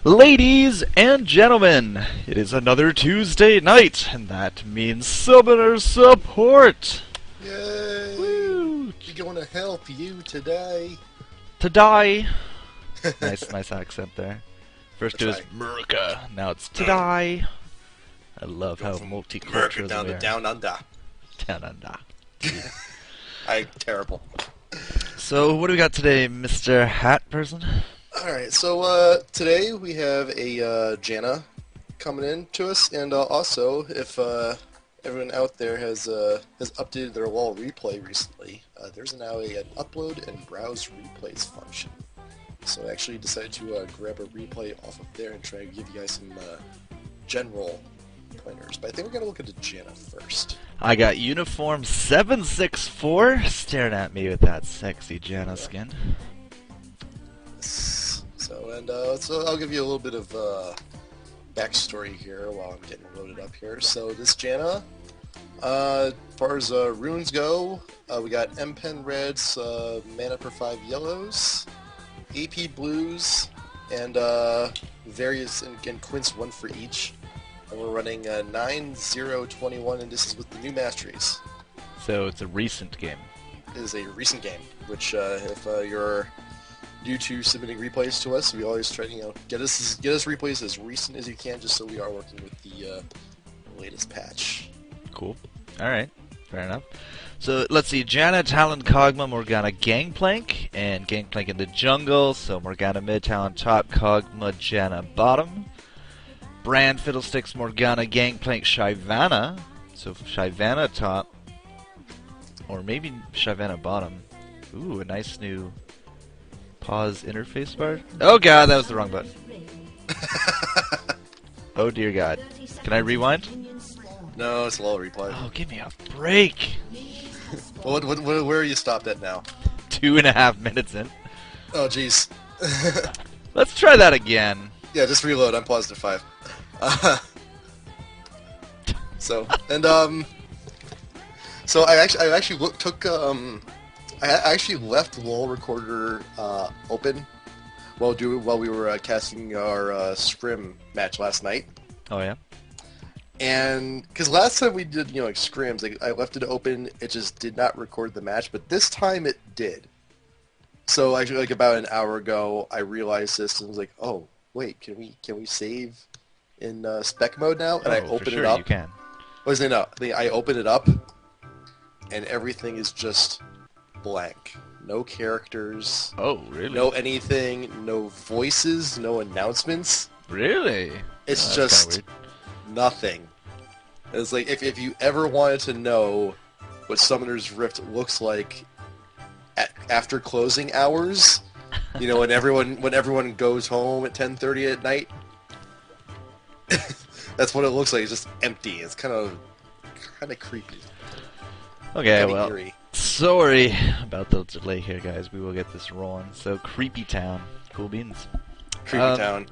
Ladies and gentlemen, it is another Tuesday night, and that means Summoner Support! Yay! Woo! We're going to help you today. To die! nice accent there. First it was That's America, now it's to die. I love how multicultural down we to are. down under. Down under. Terrible. So, what do we got today, Mr. HatPerson? Alright, so today we have a Janna coming in to us, and also, if everyone out there has updated their LoL replay recently, there's now an upload and browse replays function. So I actually decided to grab a replay off of there and try to give you guys some general pointers. But I think we're going to look at the Janna first. I got Uniform 764 staring at me with that sexy Janna skin. So I'll give you a little bit of backstory here while I'm getting loaded up here. So this Janna, as far as runes go, we got M-Pen reds, mana per 5 yellows, AP blues, and various and quints 1 for each. And we're running 9-0-21, and this is with the new masteries. So it's a recent game. It is a recent game, which if you're due to submitting replays to us, we always try to get us replays as recent as you can, just so we are working with the latest patch. Cool. Alright, fair enough. So let's see, Janna, Talon, Kog'Maw, Morgana, Gangplank, and Gangplank in the jungle, so Morgana mid, Talon top, Kog'Maw, Janna bottom. Brand, Fiddlesticks, Morgana, Gangplank, Shyvana, so Shyvana top, or maybe Shyvana bottom. Ooh, a nice new pause interface bar. Oh god, that was the wrong button. Oh dear god. Can I rewind? No, it's a LoL replay. Oh, give me a break! Where are you stopped at now? 2.5 minutes in. Oh, jeez. Let's try that again. Yeah, just reload. I'm paused at 5. So I actually left LoL Recorder open while we were casting our scrim match last night. Oh yeah. And because last time we did like scrims, I left it open. It just did not record the match, but this time it did. So actually, like about an hour ago, I realized this and was like, "Oh, wait, can we save in spec mode now?" And I opened it up. You can. What is it now? I open it up, and everything is just blank. No characters. Oh, really? No anything. No voices. No announcements. Really? It's just nothing. It's like if you ever wanted to know what Summoner's Rift looks like after closing hours, you know, when everyone goes home at 10:30 at night, that's what it looks like. It's just empty. It's kind of creepy. Okay, kinda well, eerie. sorry about the delay here, guys. We will get this rolling. So, Creepy Town. Cool beans. Creepy Town.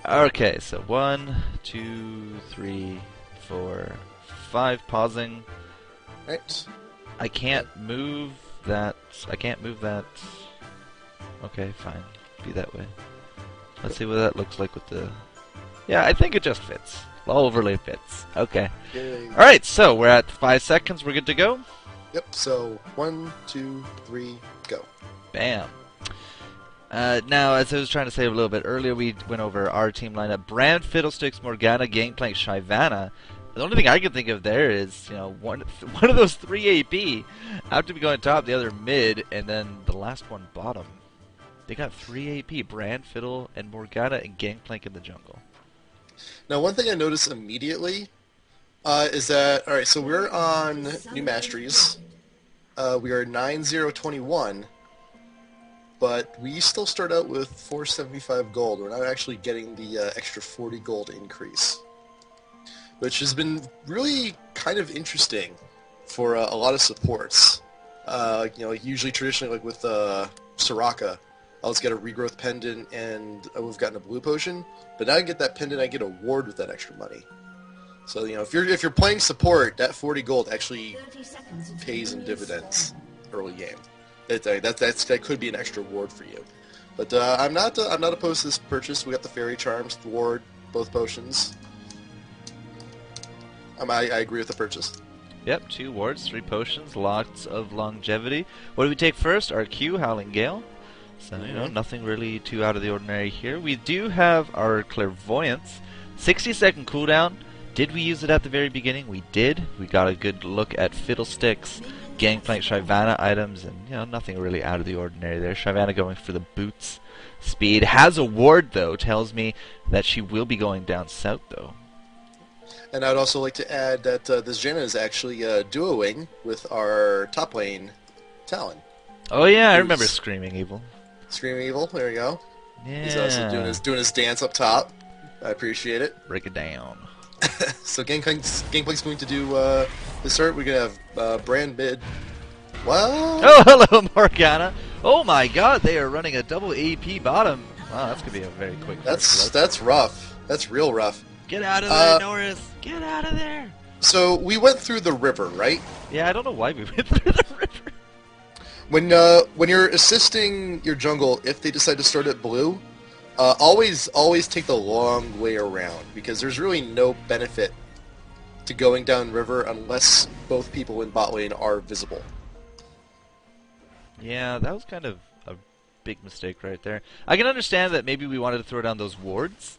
Okay, so 1, 2, 3, 4, 5. Pausing. Right. I can't move that. Okay, fine. Be that way. Let's see what that looks like with the... Yeah, I think it just fits. LoL overlay fits. Okay. Yay. Alright, so we're at 5 seconds. We're good to go? Yep, so 1, 2, 3, go. Bam. Now, as I was trying to say a little bit earlier, we went over our team lineup. Brand, Fiddlesticks, Morgana, Gangplank, Shyvana. The only thing I can think of there is, you know, one of those 3 AP have to be going top, the other mid, and then the last one bottom. They got 3 AP, Brand, Fiddle, and Morgana, and Gangplank in the jungle. Now, one thing I noticed immediately is that, alright, so we're on new masteries. We are 9-0-21, but we still start out with 475 gold. We're not actually getting the extra 40 gold increase, which has been really kind of interesting for a lot of supports. You know, usually traditionally, like with Soraka, I'll just get a regrowth pendant and we've gotten a blue potion, but now I get that pendant, I get a ward with that extra money. So, you know, if you're playing support, that 40 gold actually pays in dividends early game. That could be an extra ward for you. But I'm not opposed to this purchase. We got the fairy charms, the ward, both potions. I agree with the purchase. Yep, 2 wards, 3 potions, lots of longevity. What do we take first? Our Q, Howling Gale. So, you know, nothing really too out of the ordinary here. We do have our Clairvoyance. 60-second cooldown. Did we use it at the very beginning? We did. We got a good look at Fiddlesticks, Gangplank, Shyvana items, and, you know, nothing really out of the ordinary there. Shyvana going for the boots. Speed. Has a ward, though. Tells me that she will be going down south, though. And I'd also like to add that this Janna is actually duoing with our top lane, Talon. Oh yeah, I remember Screaming Evil. Screaming Evil, there we go. Yeah. He's also doing his dance up top. I appreciate it. Break it down. So Gangplank's going to do the start. We're going to have Brand mid. What? Oh, hello, Morgana. Oh my god, they are running a double AP bottom. Wow, that's going to be a very quick That's rough. That's real rough. Get out of there, Norris. Get out of there. So we went through the river, right? Yeah, I don't know why we went through the river. When you're assisting your jungle, if they decide to start at blue, always take the long way around, because there's really no benefit to going down river unless both people in bot lane are visible. Yeah, that was kind of a big mistake right there. I can understand that maybe we wanted to throw down those wards,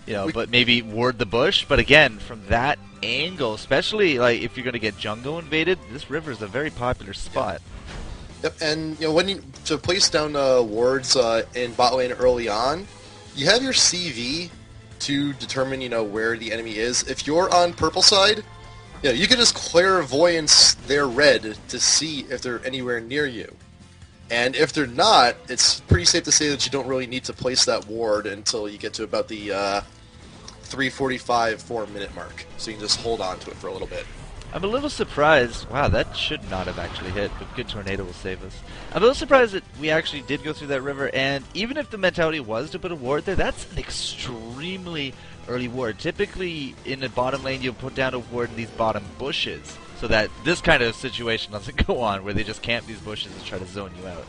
you know, but maybe ward the bush. But again, from that angle, especially like if you're going to get jungle invaded, this river is a very popular spot. Yep, and you know, when to place down wards in bot lane early on, you have your CV to determine, you know, where the enemy is. If you're on purple side, you know, you can just clairvoyance their red to see if they're anywhere near you. And if they're not, it's pretty safe to say that you don't really need to place that ward until you get to about the 3:45, 4-minute mark. So you can just hold on to it for a little bit. I'm a little surprised. Wow, that should not have actually hit, but good tornado will save us. I'm a little surprised that we actually did go through that river, and even if the mentality was to put a ward there, that's an extremely early ward. Typically, in the bottom lane, you'll put down a ward in these bottom bushes, so that this kind of situation doesn't go on, where they just camp these bushes and try to zone you out.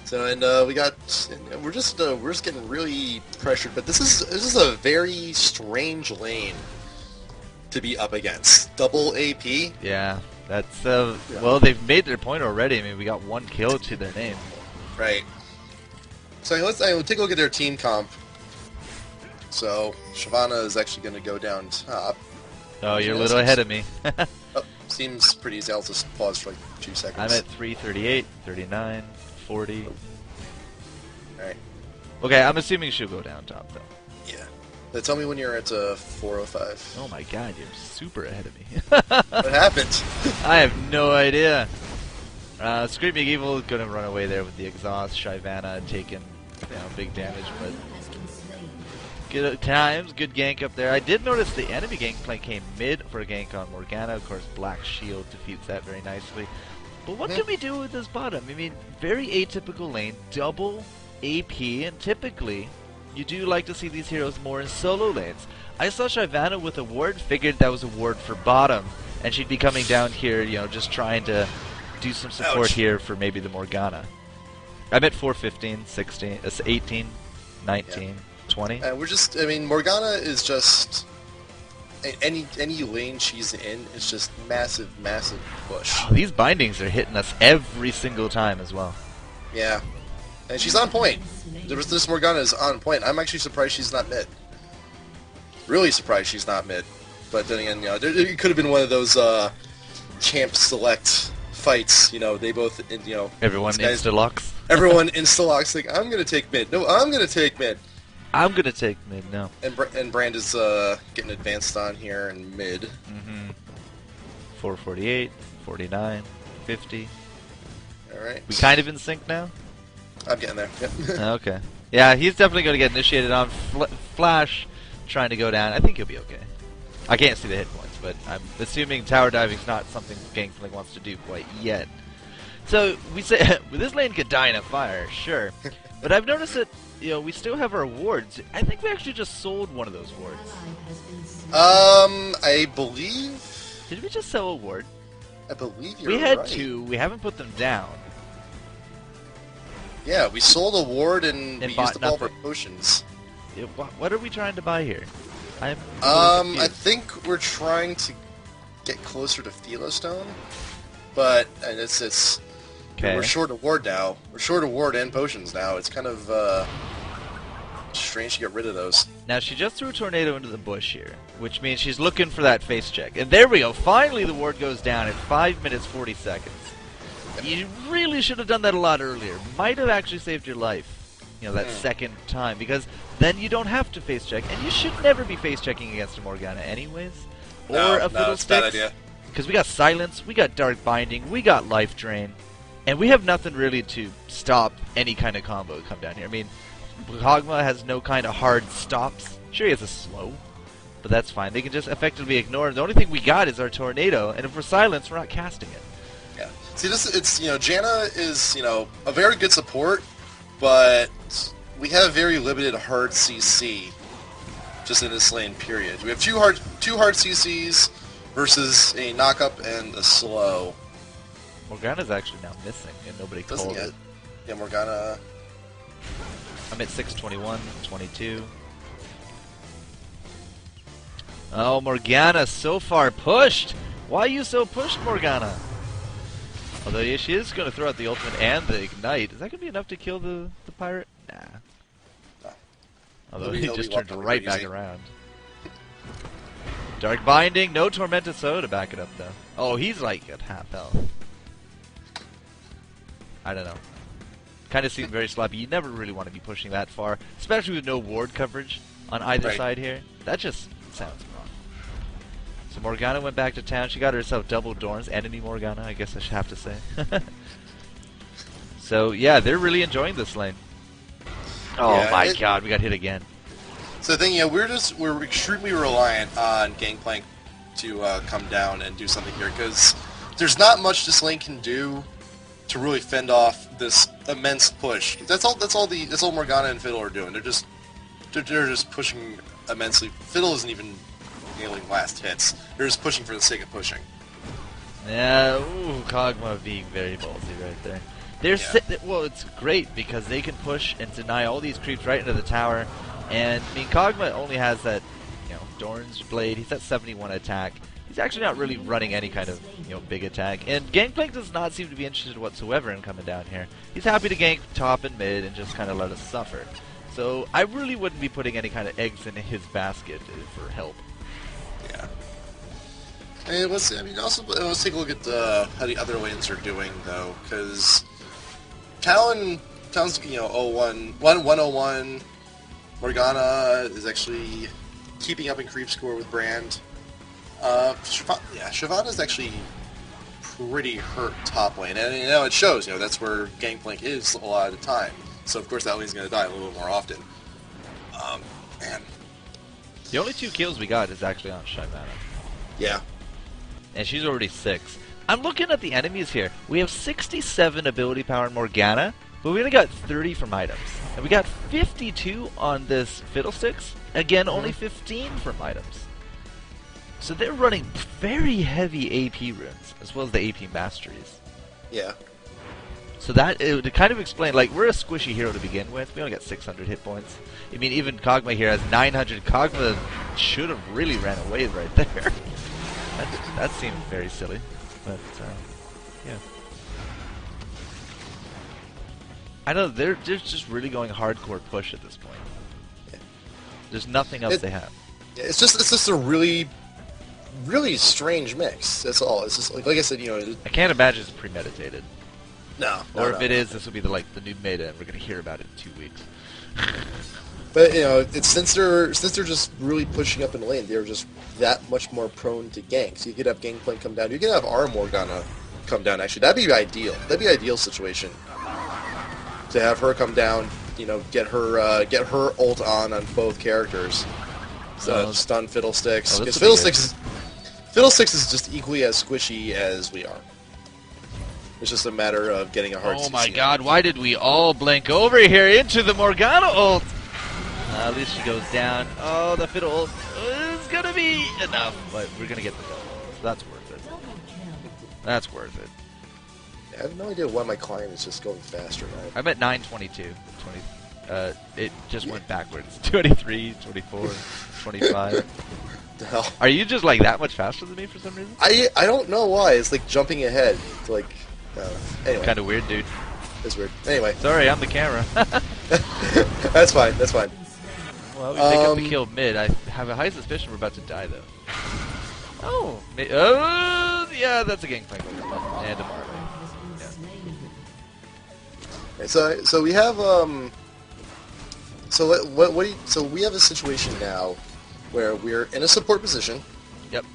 So, and we're just getting really pressured, but this is a very strange lane to be up against. Double AP. Yeah, that's well, they've made their point already. I mean, we got 1 kill to their name. Right. So let's take a look at their team comp. So Shyvana is actually going to go down top. Oh, you're a little ahead of me. Oh, seems pretty easy. I'll just pause for like 2 seconds. I'm at 338, 39, 40. Alright. Okay, I'm assuming she'll go down top, though. Yeah. Then tell me when you're at 405. Oh my god, you're super ahead of me. What happened? I have no idea. Screaming Evil is going to run away there with the exhaust. Shyvana taking, you know, big damage, but good times, good gank up there. I did notice the enemy Gangplank came mid for a gank on Morgana. Of course, Black Shield defeats that very nicely. But what can we do with this bottom? I mean, very atypical lane, double AP, and typically you do like to see these heroes more in solo lanes. I saw Shyvana with a ward, figured that was a ward for bottom, and she'd be coming down here, you know, just trying to do some support here for maybe the Morgana. I'm at 415, 16, 18, 19, 20. I mean, Morgana is just any lane she's in. It's just massive push. Oh, these bindings are hitting us every single time as well. Yeah, and she's on point. This Morgana is on point. I'm actually surprised she's not mid. Really surprised she's not mid. But then again, you know, it could have been one of those champ select fights. You know, they both, you know, everyone insta-locks. Everyone insta-locks. Like, I'm gonna take mid. No, I'm gonna take mid. I'm gonna take mid now. And Brand is getting advanced on here in mid. 448, 49, 50. All right. We kind of in sync now. I'm getting there. Yep. Okay. Yeah, he's definitely going to get initiated on. Flash trying to go down. I think he'll be okay. I can't see the hit points, but I'm assuming tower diving's not something Gangplank wants to do quite yet. So we say this lane could die in a fire, sure, but I've noticed that, you know, we still have our wards. I think we actually just sold one of those wards. I believe. Did we just sell a ward? I believe you're We had right. 2. We haven't put them down. Yeah, we sold a ward and we bought used up all of our nothing. potions. What are we trying to buy here? I'm I confused. think we're trying to get closer to Stone, but and it's Okay. we're short of ward now. We're short of ward and potions now. It's kind of strange to get rid of those. Now she just threw a tornado into the bush here, which means she's looking for that face check. And there we go. Finally the ward goes down at 5 minutes 40 seconds. You really should have done that a lot earlier. Might have actually saved your life. You know, that second time, because then you don't have to face check, and you should never be face checking against a Morgana anyways. Or a No, it's a bad idea. Because we got silence, we got dark binding, we got life drain, and we have nothing really to stop any kind of combo come down here. I mean, Kog'Maw has no kind of hard stops. Sure, he has a slow, but that's fine. They can just effectively ignore him. The only thing we got is our tornado, and if we're silenced, we're not casting it. Yeah. See, it's Janna is a very good support, but we have very limited hard CC just in this lane period. We have two hard CCs versus a knockup and a slow. Morgana's actually now missing, and nobody Doesn't called yet. it. Yeah, Morgana. I'm at 621, 22. Oh, Morgana so far pushed. Why are you so pushed, Morgana? Although, yeah, she is going to throw out the ultimate and the ignite. Is that going to be enough to kill the pirate? Nah. No. Although He'll he be just turned welcome, right easy. back around. Dark Binding, no Tormented Soul to back it up, though. Oh, he's like at half health. I don't know. Kind of seemed very sloppy. You never really want to be pushing that far, especially with no ward coverage on either Right. side here. That just sounds wrong. So Morgana went back to town. She got herself double Dorns, enemy Morgana, I guess I should have to say. So yeah, they're really enjoying this lane. Oh Yeah, my god, we got hit again. So the thing, yeah, we're extremely reliant on Gangplank to come down and do something here because there's not much this lane can do to really fend off this immense push. That's all Morgana and Fiddle are doing. They're just pushing immensely. Fiddle isn't even nailing last hits. They're just pushing for the sake of pushing. Yeah, ooh, Kog'Maw being very ballsy right there. Well, it's great because they can push and deny all these creeps right into the tower. And I mean, Kog'Maw only has that, Dorn's Blade. He's at 71 attack. He's actually not really running any kind of, big attack. And Gangplank does not seem to be interested whatsoever in coming down here. He's happy to gank top and mid and just kind of let us suffer. So I really wouldn't be putting any kind of eggs in his basket for help. Yeah. And let's take a look at how the other lanes are doing though, because Talon's 101. Morgana is actually keeping up in creep score with Brand. Shyvana's actually pretty hurt top lane, and it shows. That's where Gangplank is a lot of the time. So of course that lane's going to die a little bit more often. Man. The only 2 kills we got is actually on Shyvana. Yeah. And she's already 6. I'm looking at the enemies here. We have 67 ability power in Morgana, but we only got 30 from items. And we got 52 on this Fiddlesticks. Again, only 15 from items. So they're running very heavy AP runes, as well as the AP masteries. Yeah. So that, to kind of explain, like, we're a squishy hero to begin with. We only got 600 hit points. I mean, even Kog'Maw here has 900. Kog'Maw should have really ran away right there. That seemed very silly. But, yeah. I know, they're just really going hardcore push at this point. There's nothing else they have. It's just a really, really strange mix. That's all. It's just like I said, I can't imagine it's premeditated. No. Or if it is, this will be the new meta, and we're gonna hear about it in 2 weeks. But it's since they're just really pushing up in the lane, they're just that much more prone to ganks. You could have Gangplank come down. You could have our Morgana come down. Actually, that'd be ideal. That'd be an ideal situation to have her come down. Get her ult on both characters. So stun Fiddlesticks. Because Fiddlesticks is just equally as squishy as we are. It's just a matter of getting a hard. Oh my god! Why did we all blink over here into the Morgana ult? At least she goes down. Oh, the Fiddle ult is gonna be enough, but we're gonna get the double. So that's worth it. That's worth it. I have no idea why my client is just going faster now. I'm at 922. It just went backwards. 23, 24, 25. The hell? Are you just like that much faster than me for some reason? I don't know why. It's like jumping ahead. It's like, anyway. Kind of weird, dude. It's weird. Anyway. Sorry, I'm the camera. That's fine. That's fine. Well, we pick up the kill mid. I have a high suspicion we're about to die, though. Oh, yeah, that's a gangplank. And a Marley. Yeah. So we have so we have a situation now where we're in a support position. Yep.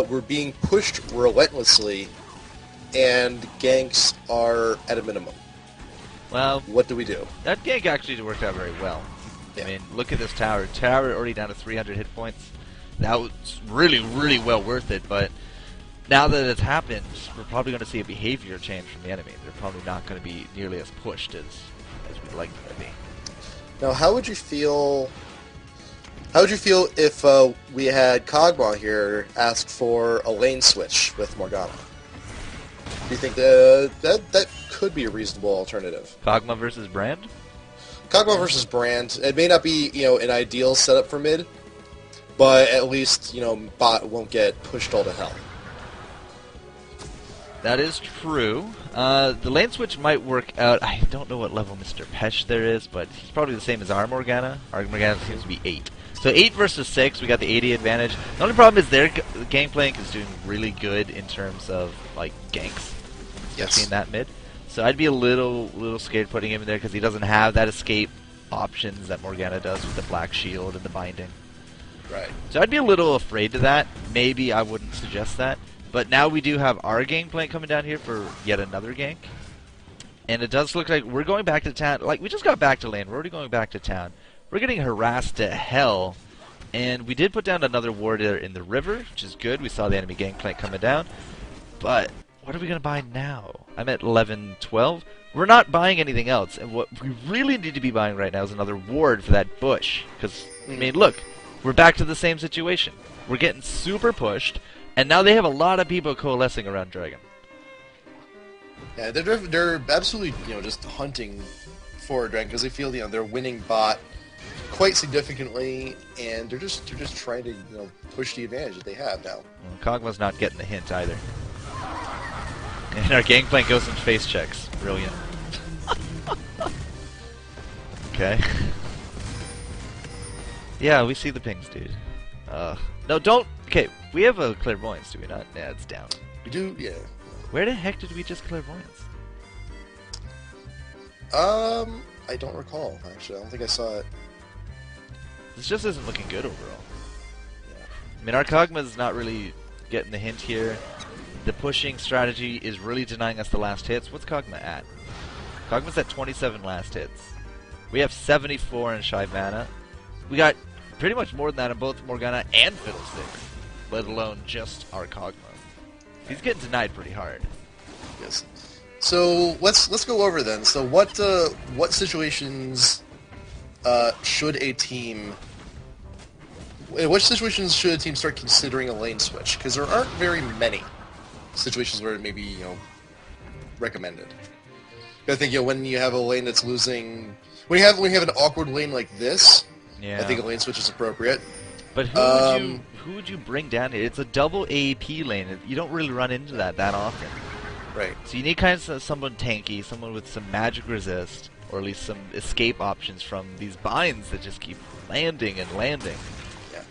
We're being pushed relentlessly, and ganks are at a minimum. Well, what do we do? That gank actually worked out very well. Yeah. I mean, look at this tower. Tower already down to 300 hit points. That was really, really well worth it, but now that it's happened, we're probably going to see a behavior change from the enemy. They're probably not going to be nearly as pushed as we'd like them to be. Now, how would you feel if we had Kog'Maw here ask for a lane switch with Morgana? Do you think that could be a reasonable alternative? Kog'Maw versus Brand? Kog'Maw versus Brand. It may not be, an ideal setup for mid, but at least, bot won't get pushed all to hell. That is true. The lane switch might work out. I don't know what level Mr. Pesh there is, but he's probably the same as our Morgana. Our Morgana seems to be 8. So 8 versus 6, we got the 80 advantage. The only problem is their gangplank is doing really good in terms of, like, ganks. Especially in that mid. So I'd be a little scared putting him in there because he doesn't have that escape options that Morgana does with the black shield and the binding. Right. So I'd be a little afraid of that. Maybe I wouldn't suggest that. But now we do have our gangplank coming down here for yet another gank. And it does look like we're going back to town. Like, we just got back to lane. We're already going back to town. We're getting harassed to hell. And we did put down another ward in the river, which is good. We saw the enemy gangplank coming down. But what are we going to buy now? I'm at 11, 12. We're not buying anything else. And what we really need to be buying right now is another ward for that bush. Because, I mean, look. We're back to the same situation. We're getting super pushed. And now they have a lot of people coalescing around Dragon. Yeah, they're absolutely, just hunting for Dragon because they feel, they're winning bot quite significantly, and they're just trying to, push the advantage that they have now. Well, Kog'Maw's not getting the hint either. And our gangplank goes in face checks. Brilliant. Okay. Yeah, we see the pings, dude. No, don't. Okay, we have a clairvoyance, do we not? Yeah, it's down. We do, yeah. Where the heck did we just clairvoyance? I don't recall, actually. I don't think I saw it. This just isn't looking good overall. Yeah. I mean, our Kog'Maw's not really getting the hint here. The pushing strategy is really denying us the last hits. What's Kog'Maw at? Kog'Maw's at 27 last hits. We have 74 in Shy Mana. We got pretty much more than that in both Morgana and Fiddlesticks, let alone just our Kog'Maw. He's getting denied pretty hard. Yes. So let's go over then. So what situations should a team? In which situations should a team start considering a lane switch? Because there aren't very many situations where it may be recommended. I think when you have a lane that's losing, when you have an awkward lane like this, yeah. I think a lane switch is appropriate. But who would you bring down here? It's a double AAP lane. You don't really run into that often. Right. So you need kind of someone tanky, someone with some magic resist, or at least some escape options from these binds that just keep landing and landing. Yeah.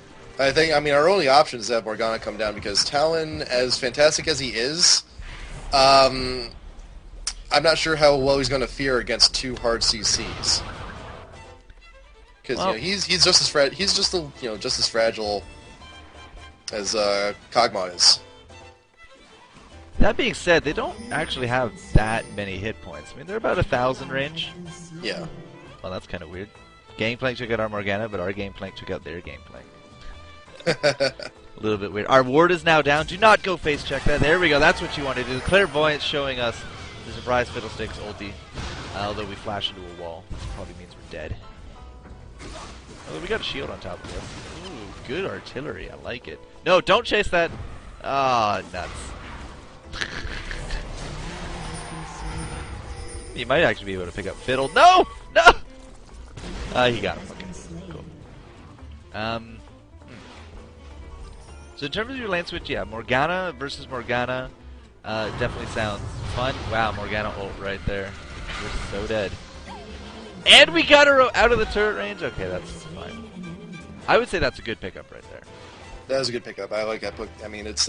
I mean, our only option is to have Morgana come down because Talon, as fantastic as he is, I'm not sure how well he's going to fare against 2 hard CCs. Because he's just as just as fragile as Kog'Maw is. That being said, they don't actually have that many hit points. I mean, they're about 1,000 range. Yeah. Well, that's kind of weird. Gangplank took out our Morgana, but our Gangplank took out their Gangplank. A little bit weird. Our ward is now down. Do not go face check that. There we go. That's what you want to do. Clairvoyance showing us the surprise Fiddlesticks ulti. Although we flash into a wall. This probably means we're dead. Oh, we got a shield on top of us. Ooh, good artillery. I like it. No, don't chase that. Ah, nuts. You might actually be able to pick up Fiddle. No! No! He got him. Okay, cool. So in terms of your lane switch, yeah, Morgana versus Morgana definitely sounds fun. Wow, Morgana ult right there. We're so dead. And we got her out of the turret range? Okay, that's fine. I would say that's a good pickup right there. That was a good pickup. I like that. I mean, it's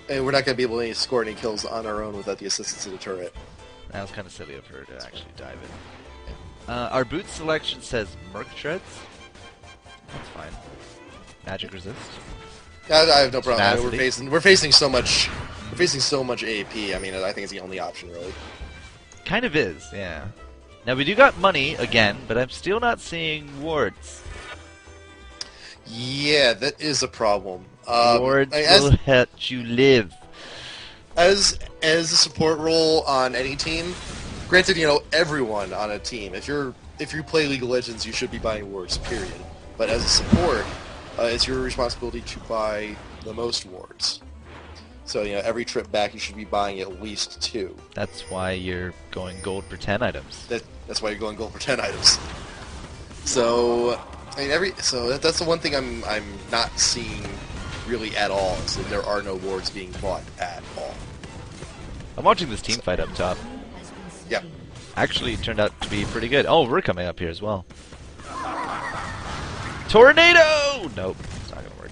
we're not going to be able to score any kills on our own without the assistance of the turret. That was kind of silly of her to actually dive in. Our boot selection says Merc Treads. That's fine. Magic Resist. I have no problem. I mean, Tenacity. we're facing so much AP. I mean, I think it's the only option really. Kind of is, yeah. Now we do got money again, but I'm still not seeing wards. Yeah, that is a problem. Wards will help you live. As a support role on any team, granted, you know, everyone on a team, if you play League of Legends, you should be buying wards, period. But as a support, it's your responsibility to buy the most wards. So, you know, every trip back you should be buying at least 2. That's why you're going gold for 10 items. That's why you're going gold for 10 items. So, I mean, that's the one thing I'm not seeing really at all, is that there are no wards being bought at all. I'm watching this team fight up top. Yeah. Actually, it turned out to be pretty good. Oh, we're coming up here as well. Tornado! Nope, it's not gonna work.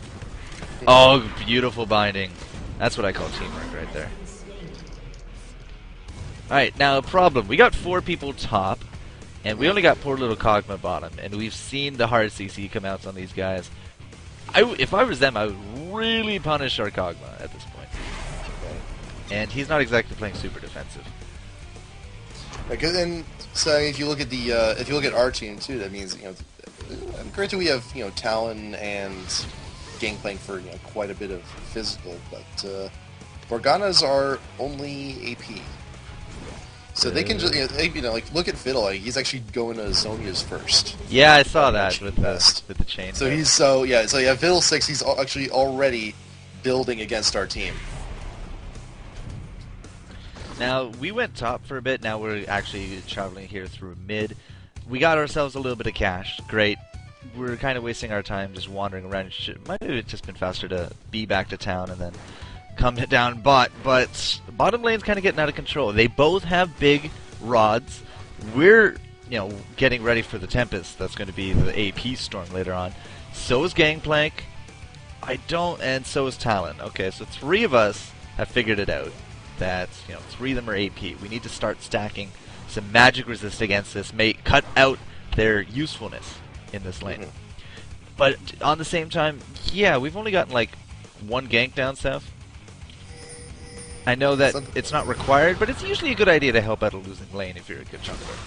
Oh, beautiful binding. That's what I call teamwork right there. Alright, now a problem. We got 4 people top, and we only got poor little Kog'Maw bottom, and we've seen the hard CC come out on these guys. If I was them, I would really punish our Kog'Maw at this point. And he's not exactly playing super defensive. And so if you look at our team too, that means, you know, granted we have, you know, Talon and Gangplank for, you know, quite a bit of physical, but Morganas are only AP, so they can just, you know, like look at Fiddle. Like, he's actually going to Zhonya's first. Yeah, I saw that with the chain. So Fiddle 6. He's actually already building against our team. Now, we went top for a bit, now we're actually traveling here through mid. We got ourselves a little bit of cash, great. We're kind of wasting our time just wandering around. Might have just been faster to be back to town and then come down bot, but bottom lane's kind of getting out of control. They both have big rods. We're, you know, getting ready for the Tempest. That's going to be the AP storm later on. So is Gangplank. And so is Talon. Okay, so 3 of us have figured it out. That, you know, 3 of them are AP. We need to start stacking some magic resist against this, cut out their usefulness in this lane. But on the same time, yeah, we've only gotten like 1 gank down south. I know that it's not required, but it's usually a good idea to help out a losing lane if you're a good jungler.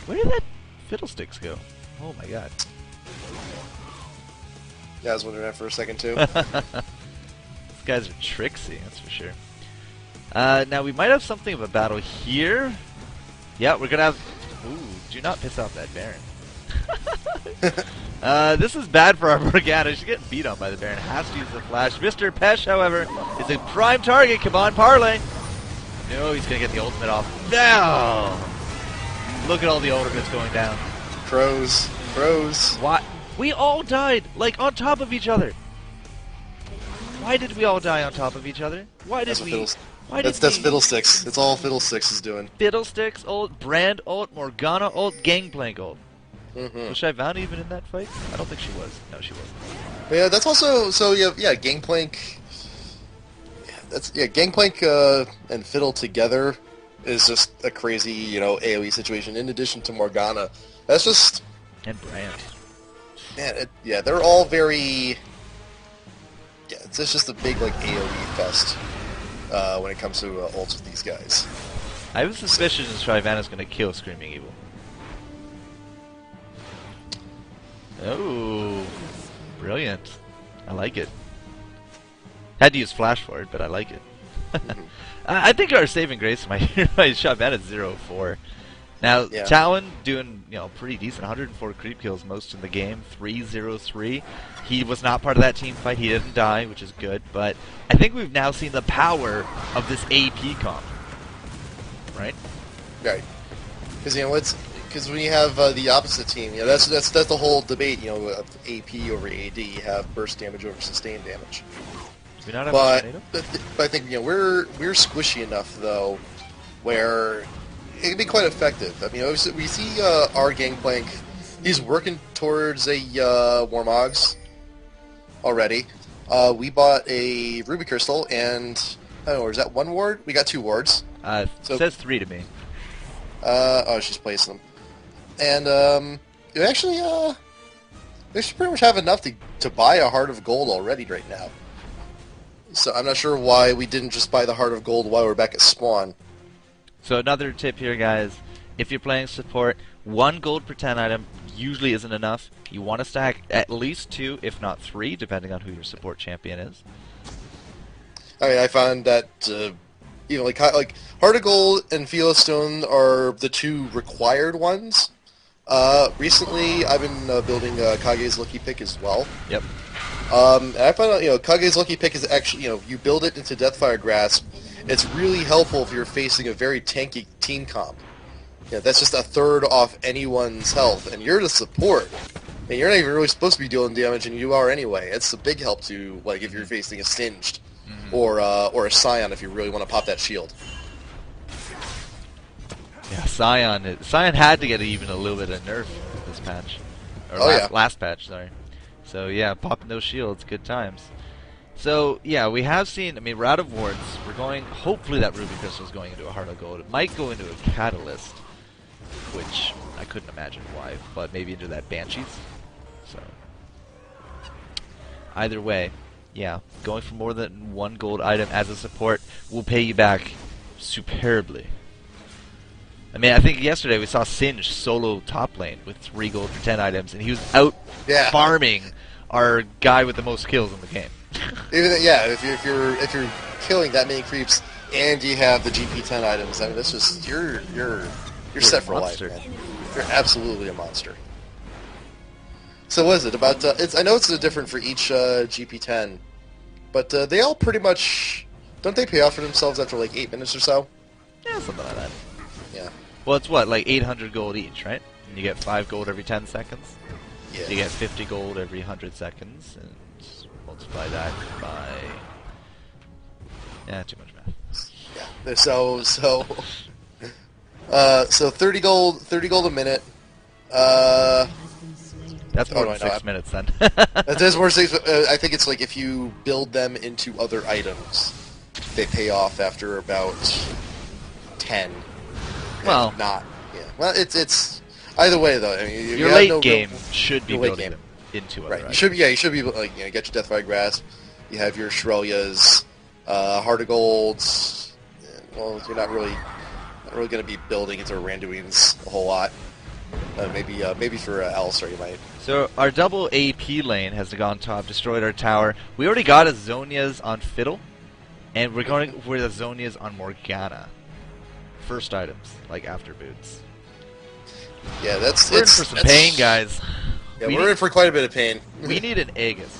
Where did that fiddlesticks go? Oh my god. Yeah, I was wondering that for a second too. These guys are tricksy, that's for sure. Now we might have something of a battle here. Yeah, we're gonna have... Ooh, do not piss off that Baron. This is bad for our Morgana. She's getting beat on by the Baron. Has to use the flash. Mr. Pesh, however, is a prime target. Come on, Parlay. No, he's gonna get the ultimate off. No! Look at all the ultimates going down. Pros. What? We all died, like, on top of each other. Why did we all die on top of each other? That's Fiddlesticks. It's all Fiddlesticks is doing. Fiddlesticks ult, Brand ult, Morgana ult, Gangplank ult. Was Shyvana even in that fight? I don't think she was. No, she wasn't. Yeah, that's also Gangplank. Gangplank and Fiddle together is just a crazy, you know, AoE situation. In addition to Morgana, that's just and Brand. Man, they're all very. Yeah, it's just a big like AoE fest when it comes to ults with these guys. I have a suspicion that Shyvana's going to kill Screaming Evil. Oh, brilliant. I like it. Had to use flash for it, but I like it. I think our saving grace, my Shyvana is 0-4. Now, Talon doing, you know, pretty decent. 104 creep kills, most in the game. 3-0-3. He was not part of that team fight. He didn't die, which is good. But I think we've now seen the power of this AP comp. right? Right. Because because when you have the opposite team, that's the whole debate. Of AP over AD, you have burst damage over sustained damage. Do we not have a But tornado? I think we're squishy enough though, where it can be quite effective. I mean, we see our Gangplank. He's working towards a Warmogs already. We bought a Ruby Crystal, and I don't know, is that one ward? We got 2 wards. It says 3 to me. Oh, she's placing them. And you actually they should pretty much have enough to buy a Heart of Gold already right now. So I'm not sure why we didn't just buy the Heart of Gold while we're back at spawn. So another tip here, guys. If you're playing support, 1 gold per 10 item usually isn't enough. You want to stack at least 2, if not 3, depending on who your support champion is. I mean, I found that like Heart of Gold and Stone are the 2 required ones. Recently, I've been building Kage's Lucky Pick as well. Yep. And I found out, Kage's Lucky Pick is actually, you build it into Deathfire Grasp. It's really helpful if you're facing a very tanky team comp. That's just a third off anyone's health, and you're the support. And you're not even really supposed to be dealing damage, and you are anyway. It's a big help to, like, if you're facing a Singed, or a Scion if you really want to pop that shield. Yeah, Scion had to get even a little bit of nerf this patch. Or last patch, sorry. So yeah, popping those shields, good times. So yeah, we have seen, I mean, we're out of wards. We're going, hopefully that Ruby Crystal is going into a Heart of Gold. It might go into a Catalyst, which I couldn't imagine why, but maybe into that Banshees. So either way, yeah, going for more than 1 gold item as a support will pay you back superbly. I mean, I think yesterday we saw Singe solo top lane with 3 gold for 10 items, and he was out farming our guy with the most kills in the game. If you're killing that many creeps and you have the GP10 items, I mean, that's just you're set for life, man. You're absolutely a monster. So what is it about? I know it's different for each GP10, but they all pretty much don't they pay off for themselves after like 8 minutes or so? Yeah, something like that. Yeah. Well, it's what, like 800 gold each, right? And you get 5 gold every 10 seconds. Yeah. So you get 50 gold every 100 seconds, and multiply that by... Yeah, too much math. Yeah. So 30 gold a minute. That's more than 6 minutes then. That's more 6. I think it's like if you build them into other items, they pay off after about 10. Well, not. Yeah. Well, it's either way though. I mean, your late game should be building them into other items. You should be like get your Deathfire Grasp. You have your Shrelias, Heart of Golds. Well, you're not really going to be building into Randuin's a whole lot. Maybe for Alistar you might. So our double AP lane has gone top, destroyed our tower. We already got a Zhonya's on Fiddle, and we're going for the Zhonya's on Morgana. First items, like after boots. Yeah, we're in for some pain, guys. Yeah, we're in for quite a bit of pain. We need an Aegis.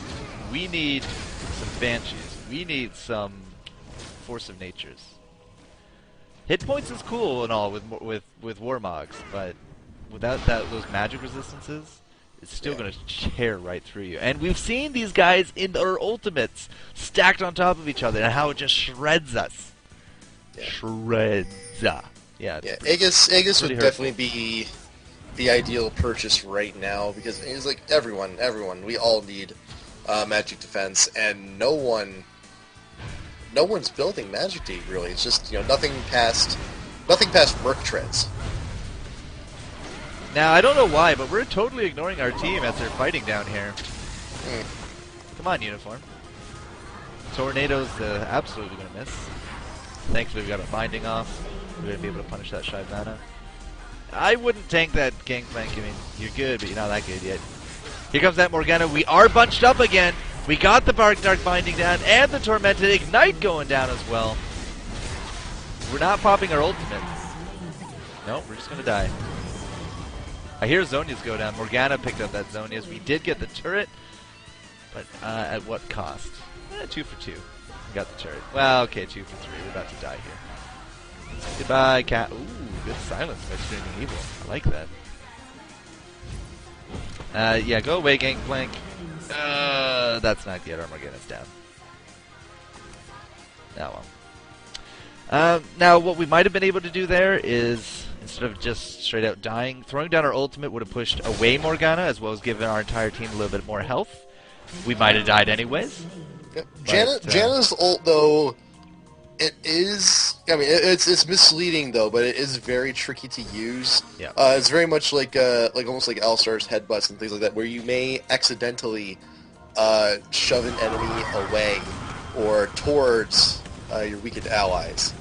We need some Banshees. We need some Force of Natures. Hit points is cool and all with Warmogs, but without those magic resistances, it's still going to tear right through you. And we've seen these guys in their ultimates stacked on top of each other and how it just shreds us. Yeah. Shreds. Yeah. Aegis would definitely be the ideal purchase right now because it's like everyone, we all need magic defense, and no one's building magic deep really. It's just nothing past Merc treads. Now I don't know why, but we're totally ignoring our team as they're fighting down here. Come on, uniform. Tornado's absolutely gonna miss. Thankfully we got a binding off. We're gonna be able to punish that Shyvana. I wouldn't tank that Gangplank. I mean, you're good, but you're not that good yet. Here comes that Morgana. We are bunched up again. We got the Dark Binding down and the Tormented Ignite going down as well. We're not popping our ultimate. Nope, we're just gonna die. I hear Zhonya's go down. Morgana picked up that Zhonya's. We did get the turret, but at what cost? 2 for 2. We got the turret. Well, okay, 2 for 3. We're about to die here. Goodbye, cat. Ooh, good silence by Screaming Evil. I like that. Yeah, go away, Gangplank. That's not good. Armageddon's down. Oh well. Now, what we might have been able to do there is, instead of just straight out dying, throwing down our ultimate would have pushed away Morgana, as well as given our entire team a little bit more health. We might have died anyways. Yep. But, Janna's ult, though, it is... I mean, it's misleading, though, but it is very tricky to use. Yeah. It's very much like almost like Alistar's headbutts and things like that, where you may accidentally shove an enemy away or towards your weakened allies.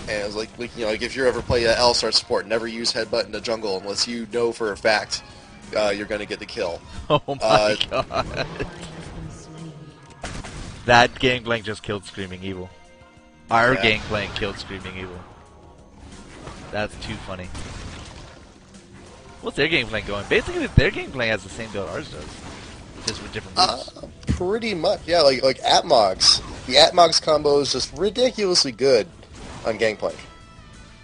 And it's like if you ever play Alistar support, never use headbutt in the jungle unless you know for a fact you're going to get the kill. Oh my god. That Gangplank just killed Screaming Evil. Our Gangplank killed Screaming Evil. That's too funny. What's their Gangplank going? Basically, their Gangplank has the same build ours does. Just with different moves. Pretty much, yeah, like Atmogs. The Atmogs combo is just ridiculously good on Gangplank.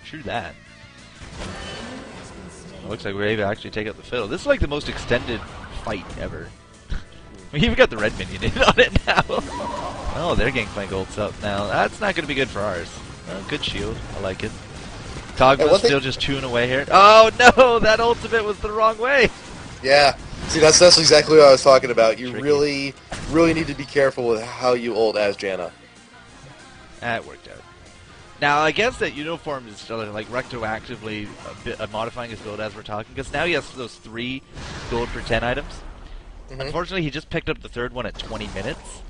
True that. It looks like we're able to actually take out the fiddle. This is like the most extended fight ever. We even got the red minion in on it now. Oh, their Gangplank ult's up now. That's not going to be good for ours. Good shield. I like it. Kogma's still just chewing away here. Oh no, that ultimate was the wrong way. Yeah. See, that's exactly what I was talking about. You Tricky. really need to be careful with how you ult as Janna. That worked out. Now, I guess that Uniform is like retroactively modifying his build as we're talking, because now he has those 3 gold for 10 items. Mm-hmm. Unfortunately, he just picked up the 3rd one at 20 minutes.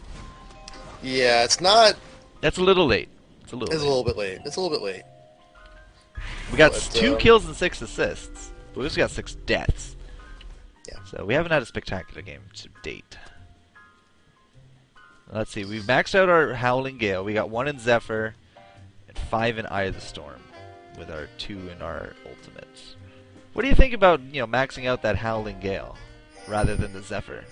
Yeah, it's not... That's a little late. It's a little bit late. It's a little bit late. We got 2 kills and 6 assists. But we also got 6 deaths. Yeah. So we haven't had a spectacular game to date. Let's see. We've maxed out our Howling Gale. We got 1 in Zephyr and 5 in Eye of the Storm with our 2 in our ultimates. What do you think about, maxing out that Howling Gale rather than the Zephyr?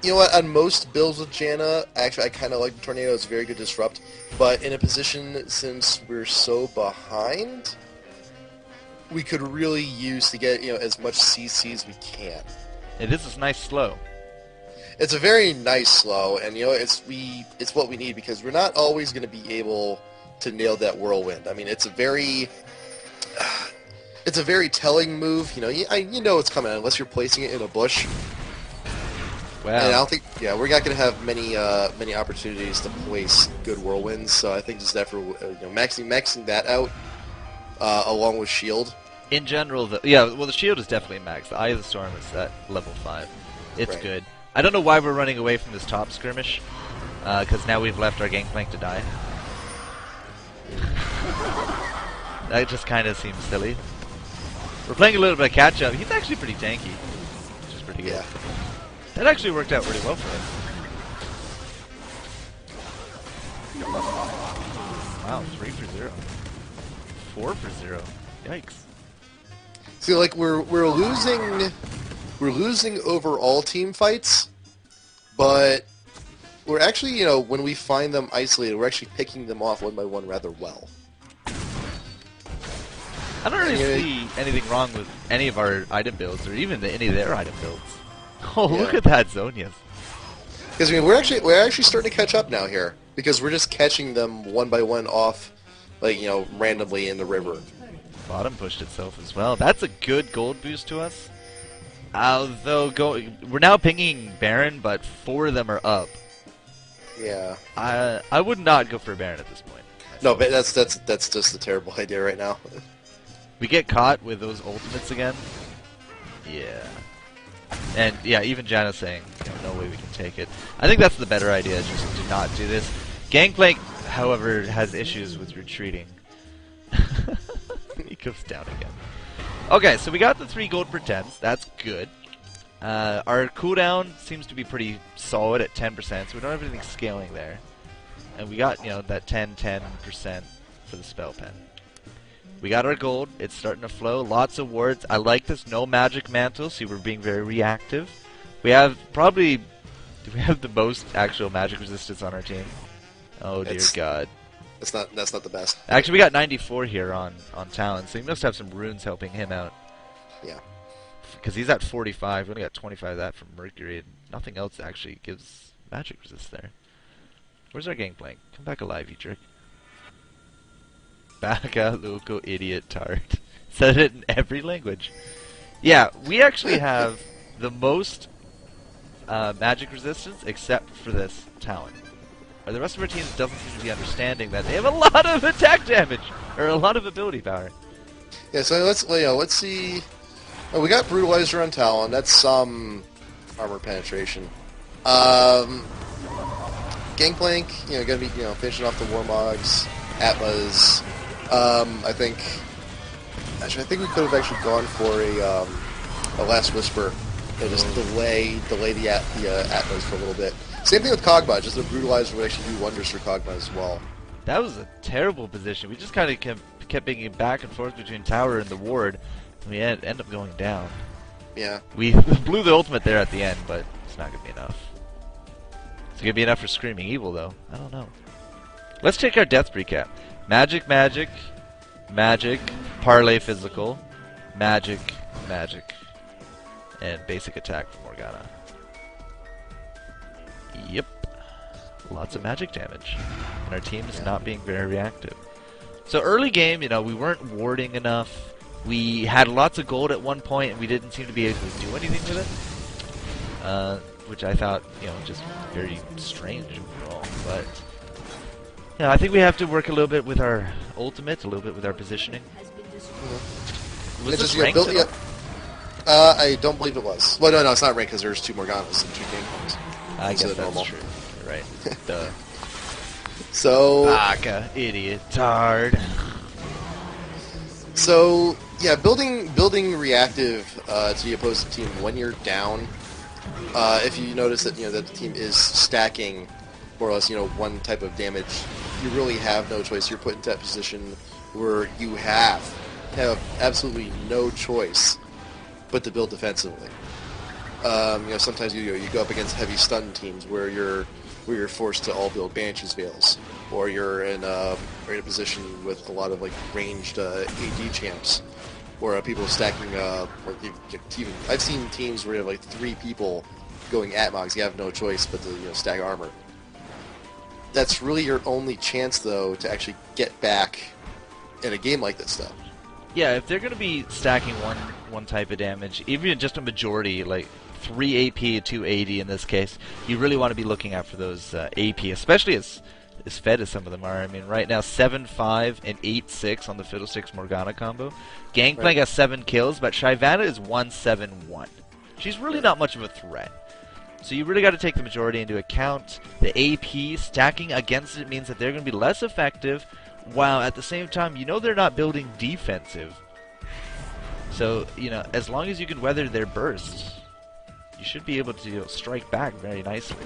You know what? On most builds with Janna, actually, I kind of like the Tornado. It's a very good disrupt. But in a position, since we're so behind, we could really use to get as much CC as we can. It is a nice slow. It's a very nice slow, and it's what we need, because we're not always going to be able to nail that whirlwind. I mean, it's a very telling move. You know it's coming unless you're placing it in a bush. Wow. And I don't think, we're not going to have many opportunities to place good whirlwinds. So I think just after maxing that out, along with shield. In general, the shield is definitely maxed. The Eye of the Storm is at level 5. It's good. I don't know why we're running away from this top skirmish, because now we've left our Gangplank to die. That just kind of seems silly. We're playing a little bit of catch-up. He's actually pretty tanky, which is pretty good. Yeah. That actually worked out pretty well for us. Wow, 3 for 0. 4 for 0. Yikes. See, like we're losing overall team fights, but we're actually, when we find them isolated, we're actually picking them off one by one rather well. I don't really see anything wrong with any of our item builds, or even any of their item builds. Oh, look at that Zonias. Because we're actually starting to catch up now here, because we're just catching them one by one off, like randomly in the river. Bottom pushed itself as well. That's a good gold boost to us. Although we're now pinging Baron, but 4 of them are up. Yeah. I would not go for a Baron at this point. No, but that's just a terrible idea right now. We get caught with those ultimates again. Yeah. And yeah, even Janna's saying, no way we can take it. I think that's the better idea, just to not do this. Gangplank, however, has issues with retreating. He goes down again. Okay, so we got the 3 gold per 10s. That's good. Our cooldown seems to be pretty solid at 10%, so we don't have anything scaling there. And we got, that 10% for the spell pen. We got our gold. It's starting to flow. Lots of wards. I like this no magic mantle. See, we're being very reactive. We have probably Do we have the most actual magic resistance on our team? Oh dear God. That's not the best. Actually, we got 94 here on Talon, so he must have some runes helping him out. Yeah. Because he's at 45. We only got 25 of that from Mercury, and nothing else actually gives magic resist there. Where's our gangplank? Come back alive, you jerk. Baka, loco, idiot, tart. Said it in every language. Yeah, we actually have the most magic resistance except for this Talon. Or the rest of our team doesn't seem to be understanding that they have a lot of attack damage, or a lot of ability power. Yeah, so let's see. Oh, we got Brutalizer on Talon. That's some armor penetration. Gangplank, gonna be finishing off the Warmogs, Atlas. I think we could have actually gone for a Last Whisper, just delay the Atlas for a little bit. Same thing with Kog'Maw, just the Brutalizer would actually do wonders for Kog'Maw as well. That was a terrible position. We just kind of kept being back and forth between tower and the ward, and we end up going down. Yeah. We blew the ultimate there at the end, but it's not going to be enough. It's going to be enough for Screaming Evil, though. I don't know. Let's take our death recap. Magic, magic, magic, parlay physical, magic, magic, and basic attack from Morgana. Yep. Lots of magic damage. And our team is not being very reactive. So early game, we weren't warding enough. We had lots of gold at one point, and we didn't seem to be able to do anything with it. Which I thought, just very strange overall. But, I think we have to work a little bit with our ultimate, a little bit with our positioning. Was this ranked at all? I don't believe it was. Well, no, it's not ranked because there's 2 Morganas and 2 Gangplanks. I guess that's normal. True. You're right. Duh. So... Baka, idiot, tard. So, yeah, building reactive to the opposing team when you're down, if you notice that, that the team is stacking more or less, one type of damage, you really have no choice. You're put into that position where you have absolutely no choice but to build defensively. Sometimes you go up against heavy stun teams where you're forced to all build Banshee's Veils, or you're in a position with a lot of ranged AD champs, or people stacking. I've seen teams where you have 3 people going Atmogs. You have no choice but to stack armor. That's really your only chance, though, to actually get back in a game like this, though. Yeah, if they're going to be stacking one type of damage, even just a majority, 3 AP, 280 in this case, you really want to be looking out for those AP, especially as fed as some of them are. I mean, right now 7-5 and 8-6 on the Fiddlesticks Morgana combo. Gangplank has 7 kills, but Shyvana is 1-7-1. She's really not much of a threat. So you really got to take the majority into account. The AP stacking against it means that they're going to be less effective, while at the same time, they're not building defensive. So, as long as you can weather their bursts, you should be able to strike back very nicely.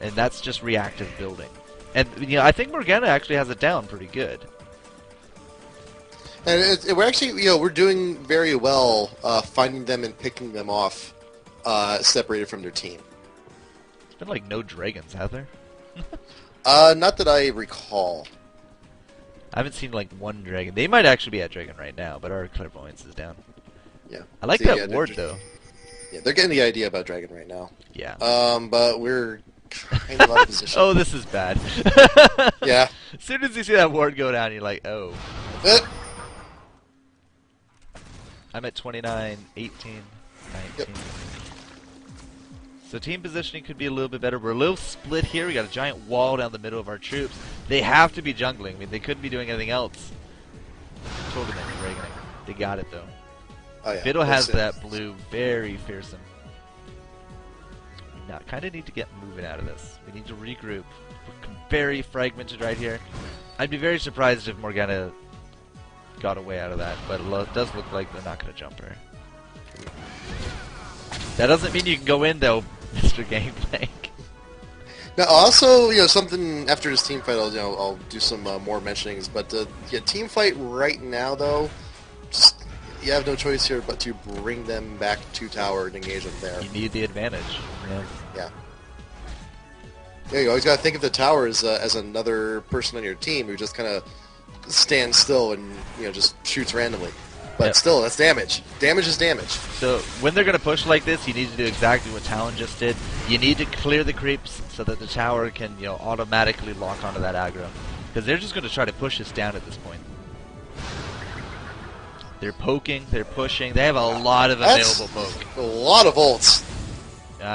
And that's just reactive building. And, I think Morgana actually has it down pretty good. And we're actually, we're doing very well finding them and picking them off separated from their team. There's been, no dragons, have there? Not that I recall. I haven't seen, one dragon. They might actually be at dragon right now, but our clairvoyance is down. Yeah. I like that ward, though. Yeah, they're getting the idea about dragon right now. Yeah. But we're kind of out of position. Oh, this is bad. Yeah. As soon as you see that ward go down, you're like, oh. I'm at 29, 18, 19. Yep. So team positioning could be a little bit better. We're a little split here. We got a giant wall down the middle of our troops. They have to be jungling. I mean, they couldn't be doing anything else. Totally breaking it. They got it, though. Oh, yeah. Fiddle has that blue, very fearsome. We kind of need to get moving out of this. We need to regroup. We're very fragmented right here. I'd be very surprised if Morgana got away out of that, but it does look like they're not going to jump her. That doesn't mean you can go in, though, Mr. Gangplank. Now, also, something after this team fight, I'll do some more mentionings. But team fight right now, though, just you have no choice here but to bring them back to tower and engage them there. You need the advantage. Yeah. Yeah, you always got to think of the tower as another person on your team who just kind of stands still and just shoots randomly. But Yep. still, that's damage. Damage is damage. So when they're going to push like this, you need to do exactly what Talon just did. You need to clear the creeps so that the tower can automatically lock onto that aggro. Because they're just going to try to push us down at this point. They're poking, they're pushing. They have a lot of That's available poke. a lot of ults.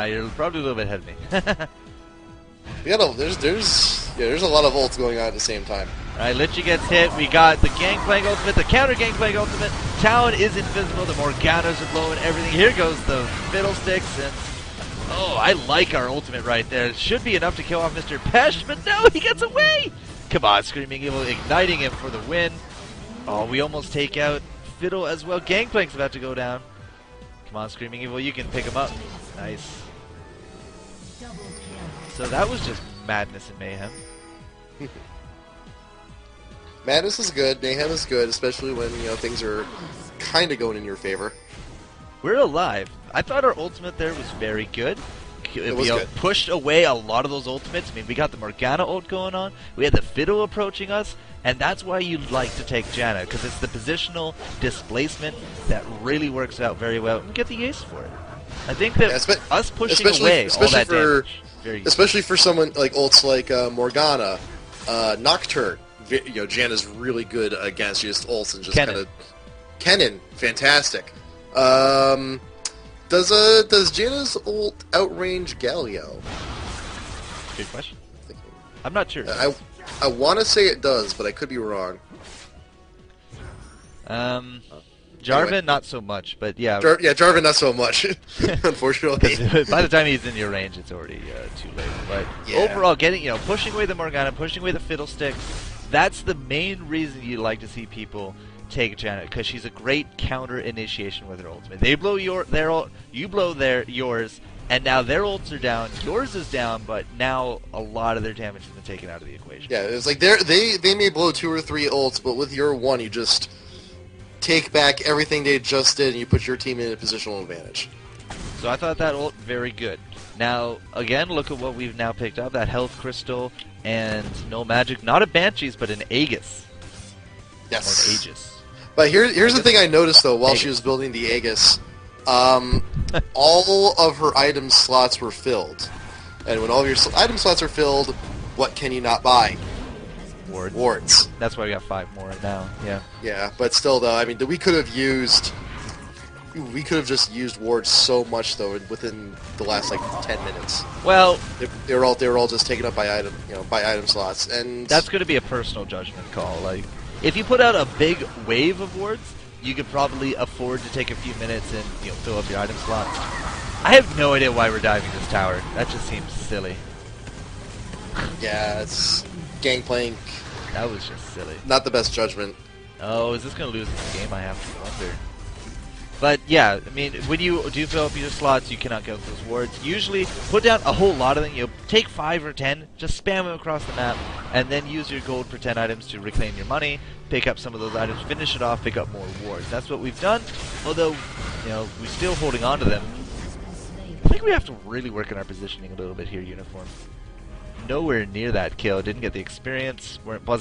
You're probably a little bit ahead of me. There's a lot of ults going on at the same time. Alright, Lich gets hit. We got the Gangplank ultimate, the counter Gangplank ultimate. Talon is invisible. The Morganas are blowing everything. Here goes the Fiddlesticks. And oh, I like our ultimate right there. It should be enough to kill off Mr. Pesh, but no, he gets away. Come on, Screaming Evil igniting him for the win. Oh, we almost take out Fiddle as well. Gangplank's about to go down. Come on, Screaming Evil, you can pick him up. Nice. So that was just madness and mayhem. Madness is good, Mayhem is good, especially when things are kind of going in your favor. We're alive. I thought our ultimate there was very good. It was good. Pushed away a lot of those ultimates. I mean, we got the Morgana ult going on. We had the Fiddle approaching us. And that's why you like to take Janna, because it's the positional displacement that really works out very well. And get the ace for it. I think that us pushing away all that damage, very especially for someone like ults like Morgana, Nocturne. Janna's really good against just ults and just kind of Kennen, fantastic. Does Janna's ult outrange Galio? Good question. I'm not sure. I want to say it does, but I could be wrong. Jarvan, anyway. not so much, but yeah. Jarvan, not so much, unfortunately. By the time he's in your range, it's already too late. But overall, pushing away the Morgana, pushing away the Fiddlesticks, that's the main reason you like to see people take Janna, because she's a great counter initiation with her ultimate. They blow their ult, you blow yours, and now their ults are down, yours is down, but now a lot of their damage has been taken out of the equation. Yeah, it's like they may blow 2 or 3 ults, but with your one, you just take back everything they just did, and you put your team in a positional advantage. So I thought that ult very good. Now, again, look at what we've now picked up, that health crystal, and no magic, not a Banshees, but an Aegis. Yes. Or an Aegis. But here's the thing I noticed, though, while she was building the Aegis. All of her item slots were filled. And when all of your item slots are filled, what can you not buy? Wards. That's why we got 5 more now, yeah. Yeah, but still, though, I mean, we could have just used wards so much, though, within the last, 10 minutes. Well, they were all just taken up by item slots, and that's going to be a personal judgment call. Like, if you put out a big wave of wards, you could probably afford to take a few minutes and fill up your item slots. I have no idea why we're diving this tower. That just seems silly. Yeah, it's Gangplank. That was just silly. Not the best judgment. Oh, is this going to lose this game? I have to wonder. But yeah, I mean, when you do fill up your slots, you cannot get those wards. Usually, put down a whole lot of them. Take 5 or 10, just spam them across the map, and then use your gold for 10 items to reclaim your money, pick up some of those items, finish it off, pick up more wards. That's what we've done, although, we're still holding on to them. I think we have to really work on our positioning a little bit here, Uniform. Nowhere near that kill. Didn't get the experience,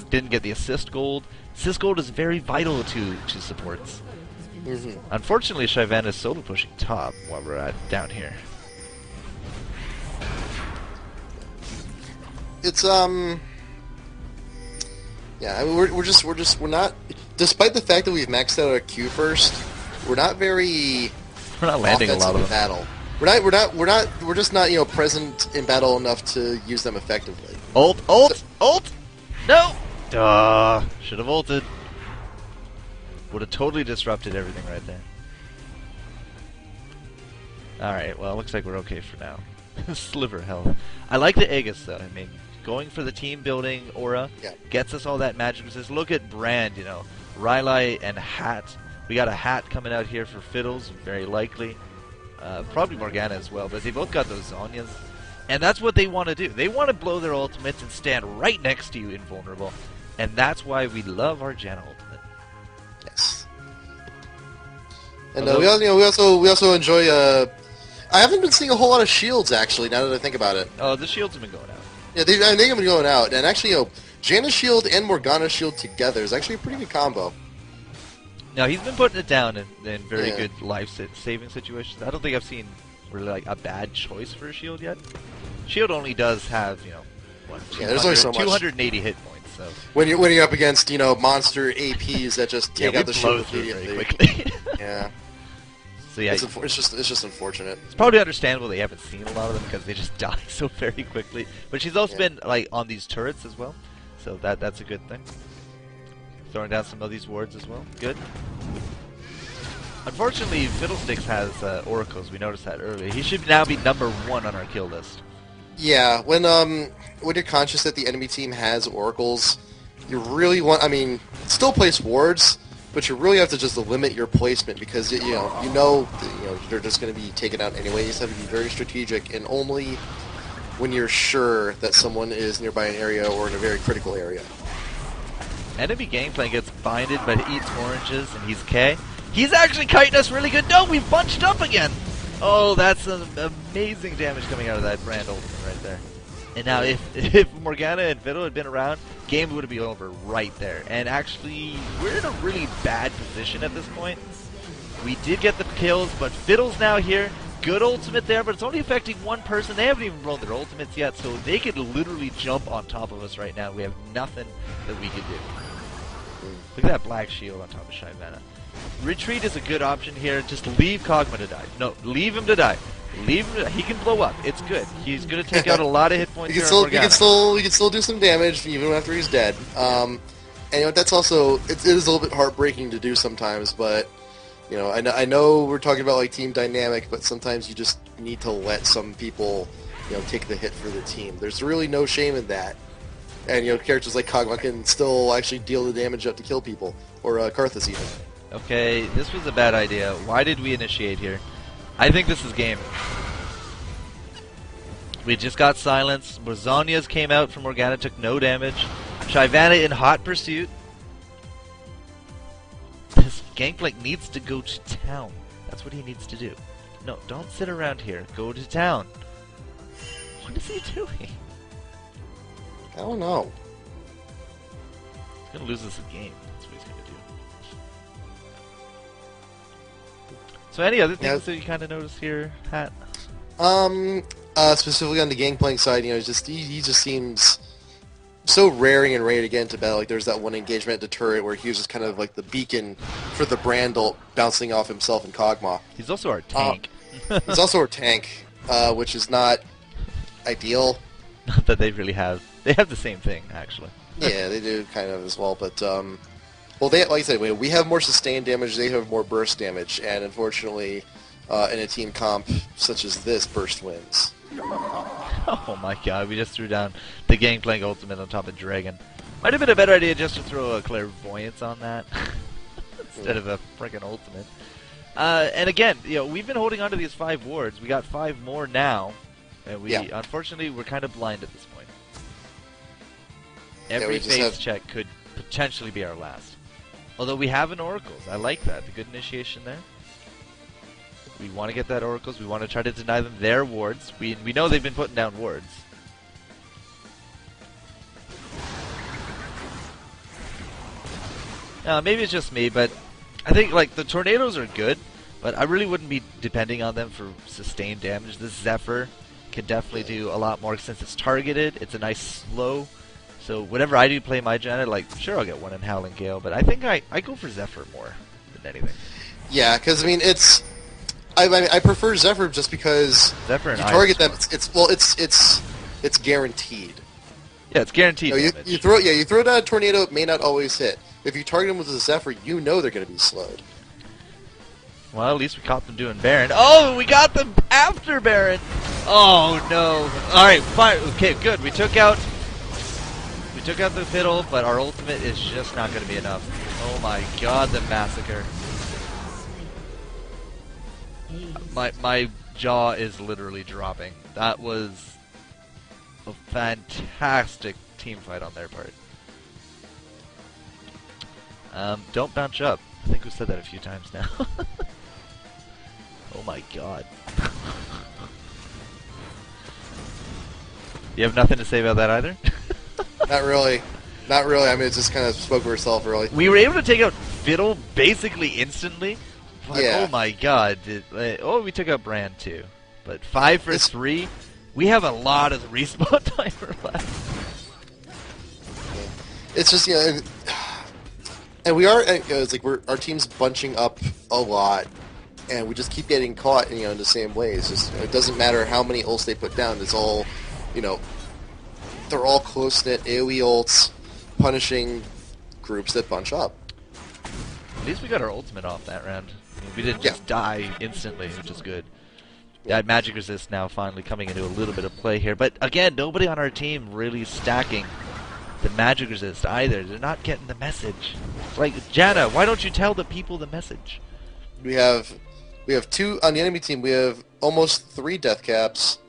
didn't get the assist gold. Assist gold is very vital to supports. Mm-hmm. Unfortunately, Shyvana is solo pushing top while we're down here. It's yeah. I mean, we're not. Despite the fact that we've maxed out our Q first, we're not very. We're not landing a lot of them. Battle. We're just not present in battle enough to use them effectively. Ult! No! Duh! Should have ulted. Would have totally disrupted everything right there. Alright, well, it looks like we're okay for now. Sliver health. I like the Aegis, though. I mean, going for the team building aura gets us all that magic resist. Look at Brand, Rylai and Hat. We got a Hat coming out here for Fiddles, very likely. Probably Morgana as well, but they both got those Zonyas. And that's what they want to do. They want to blow their ultimates and stand right next to you, invulnerable. And that's why we love our Janna ultimate. Yes. And we also enjoy. I haven't been seeing a whole lot of shields actually. Now that I think about it. Oh, the shields have been going out. Yeah, I think I'm going out, and actually, Janna shield and Morgana shield together is actually a pretty good combo. Now he's been putting it down in very Yeah. good life-saving situations. I don't think I've seen really like a bad choice for a shield yet. Shield only does have what, Yeah, there's only so much. 280 hit points. So When you're up against monster APs that just take out the blow shield through immediately. very quickly. Yeah. So yeah, It's just unfortunate. it's probably understandable they haven't seen a lot of them because they just die so very quickly. But she's also been like on these turrets as well, so that's a good thing. Throwing down some of these wards as well. Good. Unfortunately, Fiddlesticks has Oracles. We noticed that earlier. He should now be #1 on our kill list. Yeah, when you're conscious that the enemy team has oracles, you really want. I mean, still place wards, but you really have to just limit your placement because you know they're just going to be taken out anyway. You just have to be very strategic and only when you're sure that someone is nearby an area or in a very critical area. Enemy Gangplank gets binded, but he eats oranges, and he's K. He's actually kiting us really good. No, we've bunched up again. Oh, that's an amazing damage coming out of that brand ultimate right there. And now if Morgana and Fiddle had been around, game would be over right there. And actually, we're in a really bad position at this point. We did get the kills, but Fiddle's now here. Good ultimate there, but it's only affecting one person. They haven't even blown their ultimates yet, so they could literally jump on top of us right now. We have nothing that we could do. Look at that black shield on top of Shyvana. Retreat is a good option here. Just leave Kog'Maw to die. No, leave him to die. Leave him to die. He can blow up. It's good. He's going to take out a lot of hit points here on Morgana. He can still do some damage even after he's dead. And that's also it is a little bit heartbreaking to do sometimes, but I know we're talking about like team dynamic, but sometimes you just need to let some people take the hit for the team. There's really no shame in that. And characters like Kog'Maw can still actually deal the damage up to kill people, or Karthus even. Okay, this was a bad idea. Why did we initiate here? I think this is game. We just got silenced. Zhonya's came out from Morgana, took no damage. Shyvana in hot pursuit. This Gangplank needs to go to town. That's what he needs to do. No, don't sit around here. Go to town. What is he doing? I don't know. He's gonna lose this game. That's what he's gonna do. So any other things that you kind of notice here, Hat? Specifically on the Gangplank side, he just seems so raring and ready to get into battle. Like there's that one engagement at the turret where he was just kind of like the beacon for the brand ult bouncing off himself and Kog'Maw. He's also our tank. He's also our tank, which is not ideal. Not that they really have. They have the same thing, actually. Yeah, they do kind of as well, but well, like I said, we have more sustained damage. They have more burst damage, and unfortunately, in a team comp such as this, burst wins. Oh my god, we just threw down the Gangplank ultimate on top of Dragon. Might have been a better idea just to throw a Clairvoyance on that instead of a freaking ultimate. And again, we've been holding on to these 5 wards. We got 5 more now, and unfortunately we're kind of blind at this point. Every phase check could potentially be our last. Although we have an Oracles. I like that. The good initiation there. We want to get that Oracles. We want to try to deny them their wards. We know they've been putting down wards. Maybe it's just me, but I think like the tornadoes are good, but I really wouldn't be depending on them for sustained damage. This Zephyr can definitely do a lot more since it's targeted. It's a nice slow. So whenever I do play my Janna, like sure I'll get one in Howling Gale, but I think I go for Zephyr more than anything. Yeah, because I mean I prefer Zephyr just because Zephyr and you target them. It's guaranteed. Yeah, it's guaranteed. You throw down a tornado, it may not always hit. If you target them with a Zephyr, you know they're going to be slowed. Well, at least we caught them doing Baron. Oh, we got them after Baron. Oh no! All right, fine. Okay, good. We took out the Fiddle, but our ultimate is just not going to be enough. Oh my god, the massacre. My jaw is literally dropping. That was a fantastic team fight on their part. Don't bounce up. I think we've said that a few times now. Oh my god. You have nothing to say about that either? Not really. Not really. I mean, it just kind of spoke for itself, really. We were able to take out Fiddle basically instantly. But, Yeah. oh my god. We took out Brand too. But 5 for 3. We have a lot of respawn timer left. It's just, and we are, it's like our team's bunching up a lot, and we just keep getting caught, in the same way. It's just, it doesn't matter how many ults they put down. It's all, they're all close-knit AoE ults, punishing groups that bunch up. At least we got our ultimate off that round. I mean, we didn't just die instantly, which is good. That magic resist now finally coming into a little bit of play here. But again, nobody on our team really stacking the magic resist either. They're not getting the message. Like, Janna, why don't you tell the people the message? We have 2 on the enemy team. We have almost 3 death caps,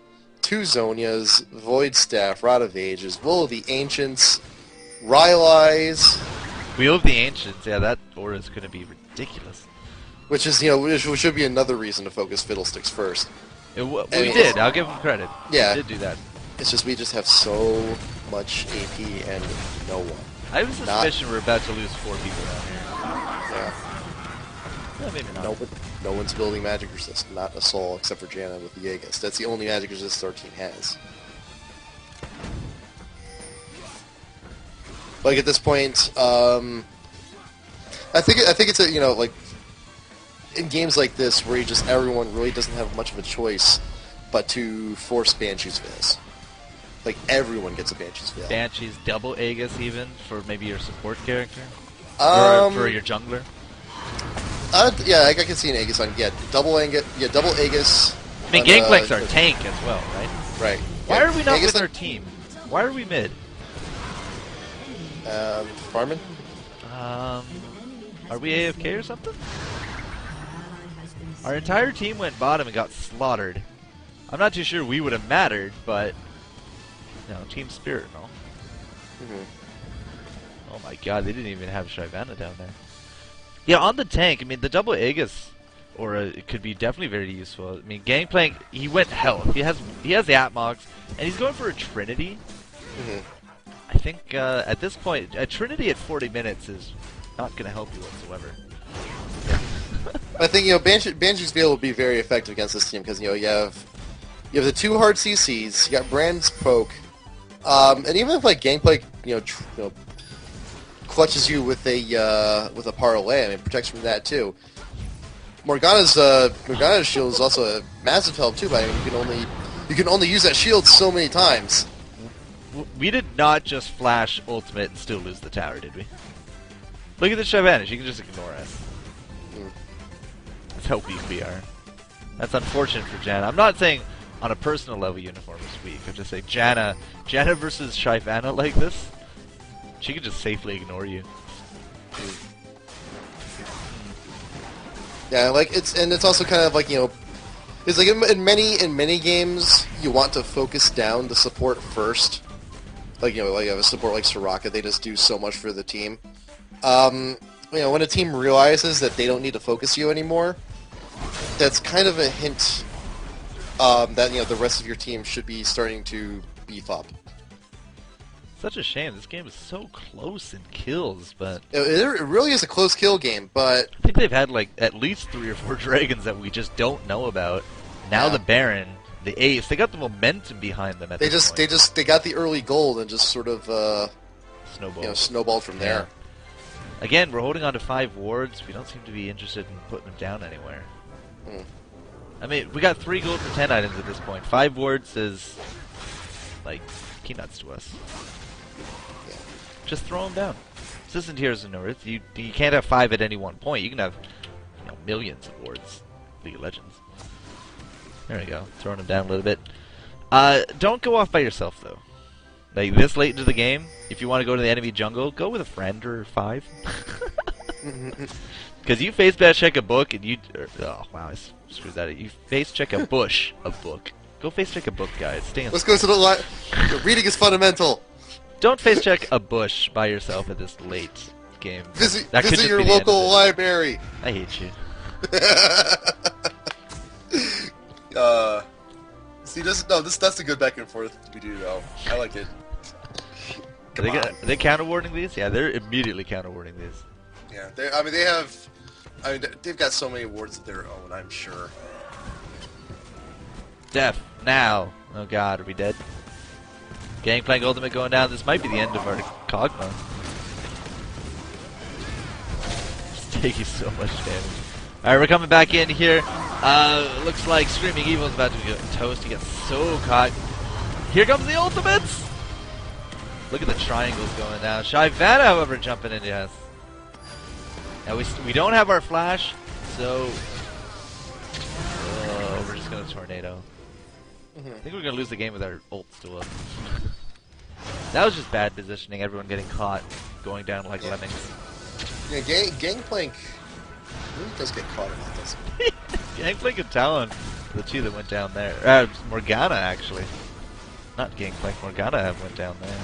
2 Zonias, Void Staff, Rod of Ages, Will of the Ancients, Rylai's. Wheel of the Ancients, yeah, that aura is going to be ridiculous. Which is, which should be another reason to focus Fiddlesticks first. We did, I'll give him credit. Yeah. We did do that. It's just we just have so much AP and no one. I have a suspicion we're about to lose 4 people down here. Yeah. Yeah, maybe not. No one's building magic resist, not a soul except for Janna with the Aegis. That's the only magic resist our team has. Like at this point, I think it's a like in games like this where everyone really doesn't have much of a choice but to force Banshee's Fizz. Like everyone gets a Banshee's Veil. Banshee's double Aegis even for maybe your support character, for your jungler. Yeah, I can see an Aegis on double Aegis. I mean, Gangplank's our tank as well, right? Right. Why are we not Aegis with our team? Why are we mid? Farming? Are we AFK or something? Our entire team went bottom and got slaughtered. I'm not too sure we would have mattered, but team spirit and all. Oh my god, they didn't even have Shyvana down there. Yeah, on the tank, I mean, the double Aegis aura it could be definitely very useful. I mean, Gangplank, he went health. He has the Atmox, and he's going for a Trinity. I think at this point, a Trinity at 40 minutes is not going to help you whatsoever. I think Banshee's Veil will be very effective against this team because you have the 2 hard CCs, you got Brand's poke, and even if like Gangplank clutches you with a parlay, I mean, protects from that too. Morgana's shield is also a massive help too, but I mean, you can only use that shield so many times. We did not just flash ultimate and still lose the tower, did we? Look at the Shyvana, she can just ignore us. That's how weak we are. That's unfortunate for Janna. I'm not saying on a personal level Uniform is weak. I'm just saying Janna versus Shyvana like this, she can just safely ignore you. Yeah, like it's also kind of like it's like in many games you want to focus down the support first. Like like a support like Soraka, they just do so much for the team. When a team realizes that they don't need to focus you anymore, that's kind of a hint that the rest of your team should be starting to beef up. Such a shame. This game is so close in kills, but it really is a close kill game. But I think they've had like at least 3 or 4 dragons that we just don't know about. Now the Baron, the Ace, they got the momentum behind them. At this point. They got the early gold and just sort of snowballed from there. Again, we're holding on to 5 wards. We don't seem to be interested in putting them down anywhere. I mean, we got 3 gold for 10 items at this point. 5 wards is like peanuts to us. Yeah. Just throw them down. This isn't Heroes of North. You can't have 5 at any one point. You can have millions of wards. League of Legends. There we go. Throwing them down a little bit. Don't go off by yourself though. Like this late into the game, if you want to go to the enemy jungle, go with a friend or 5. Because you face check a book and oh wow, I screwed that up. You face check a bush, a book. Go face check a book, guys. Let's go to the reading is fundamental. Don't face check a bush by yourself at this late game. Visit your local library. I hate you. See, that's a good back and forth we do though. I like it. Are they counter warding these? Yeah, they're immediately counter warding these. Yeah, they've got so many awards of their own, I'm sure. Death now. Oh god, are we dead? Gangplank ultimate going down. This might be the end of our Kog'Maw. It's taking so much damage. Alright, we're coming back in here. Looks like Screaming Evil's about to get toast. He gets so caught. Here comes the ultimates! Look at the triangles going down. Shyvana, however, jumping in, yes. Now we don't have our flash, so we're just gonna tornado. I think we're gonna lose the game with our ult still up. That was just bad positioning. Everyone getting caught, going down like lemmings. Yeah, Gangplank really does get caught in that, doesn't he? Gangplank and Talon, the two that went down there. Morgana actually, not Gangplank. Morgana went down there.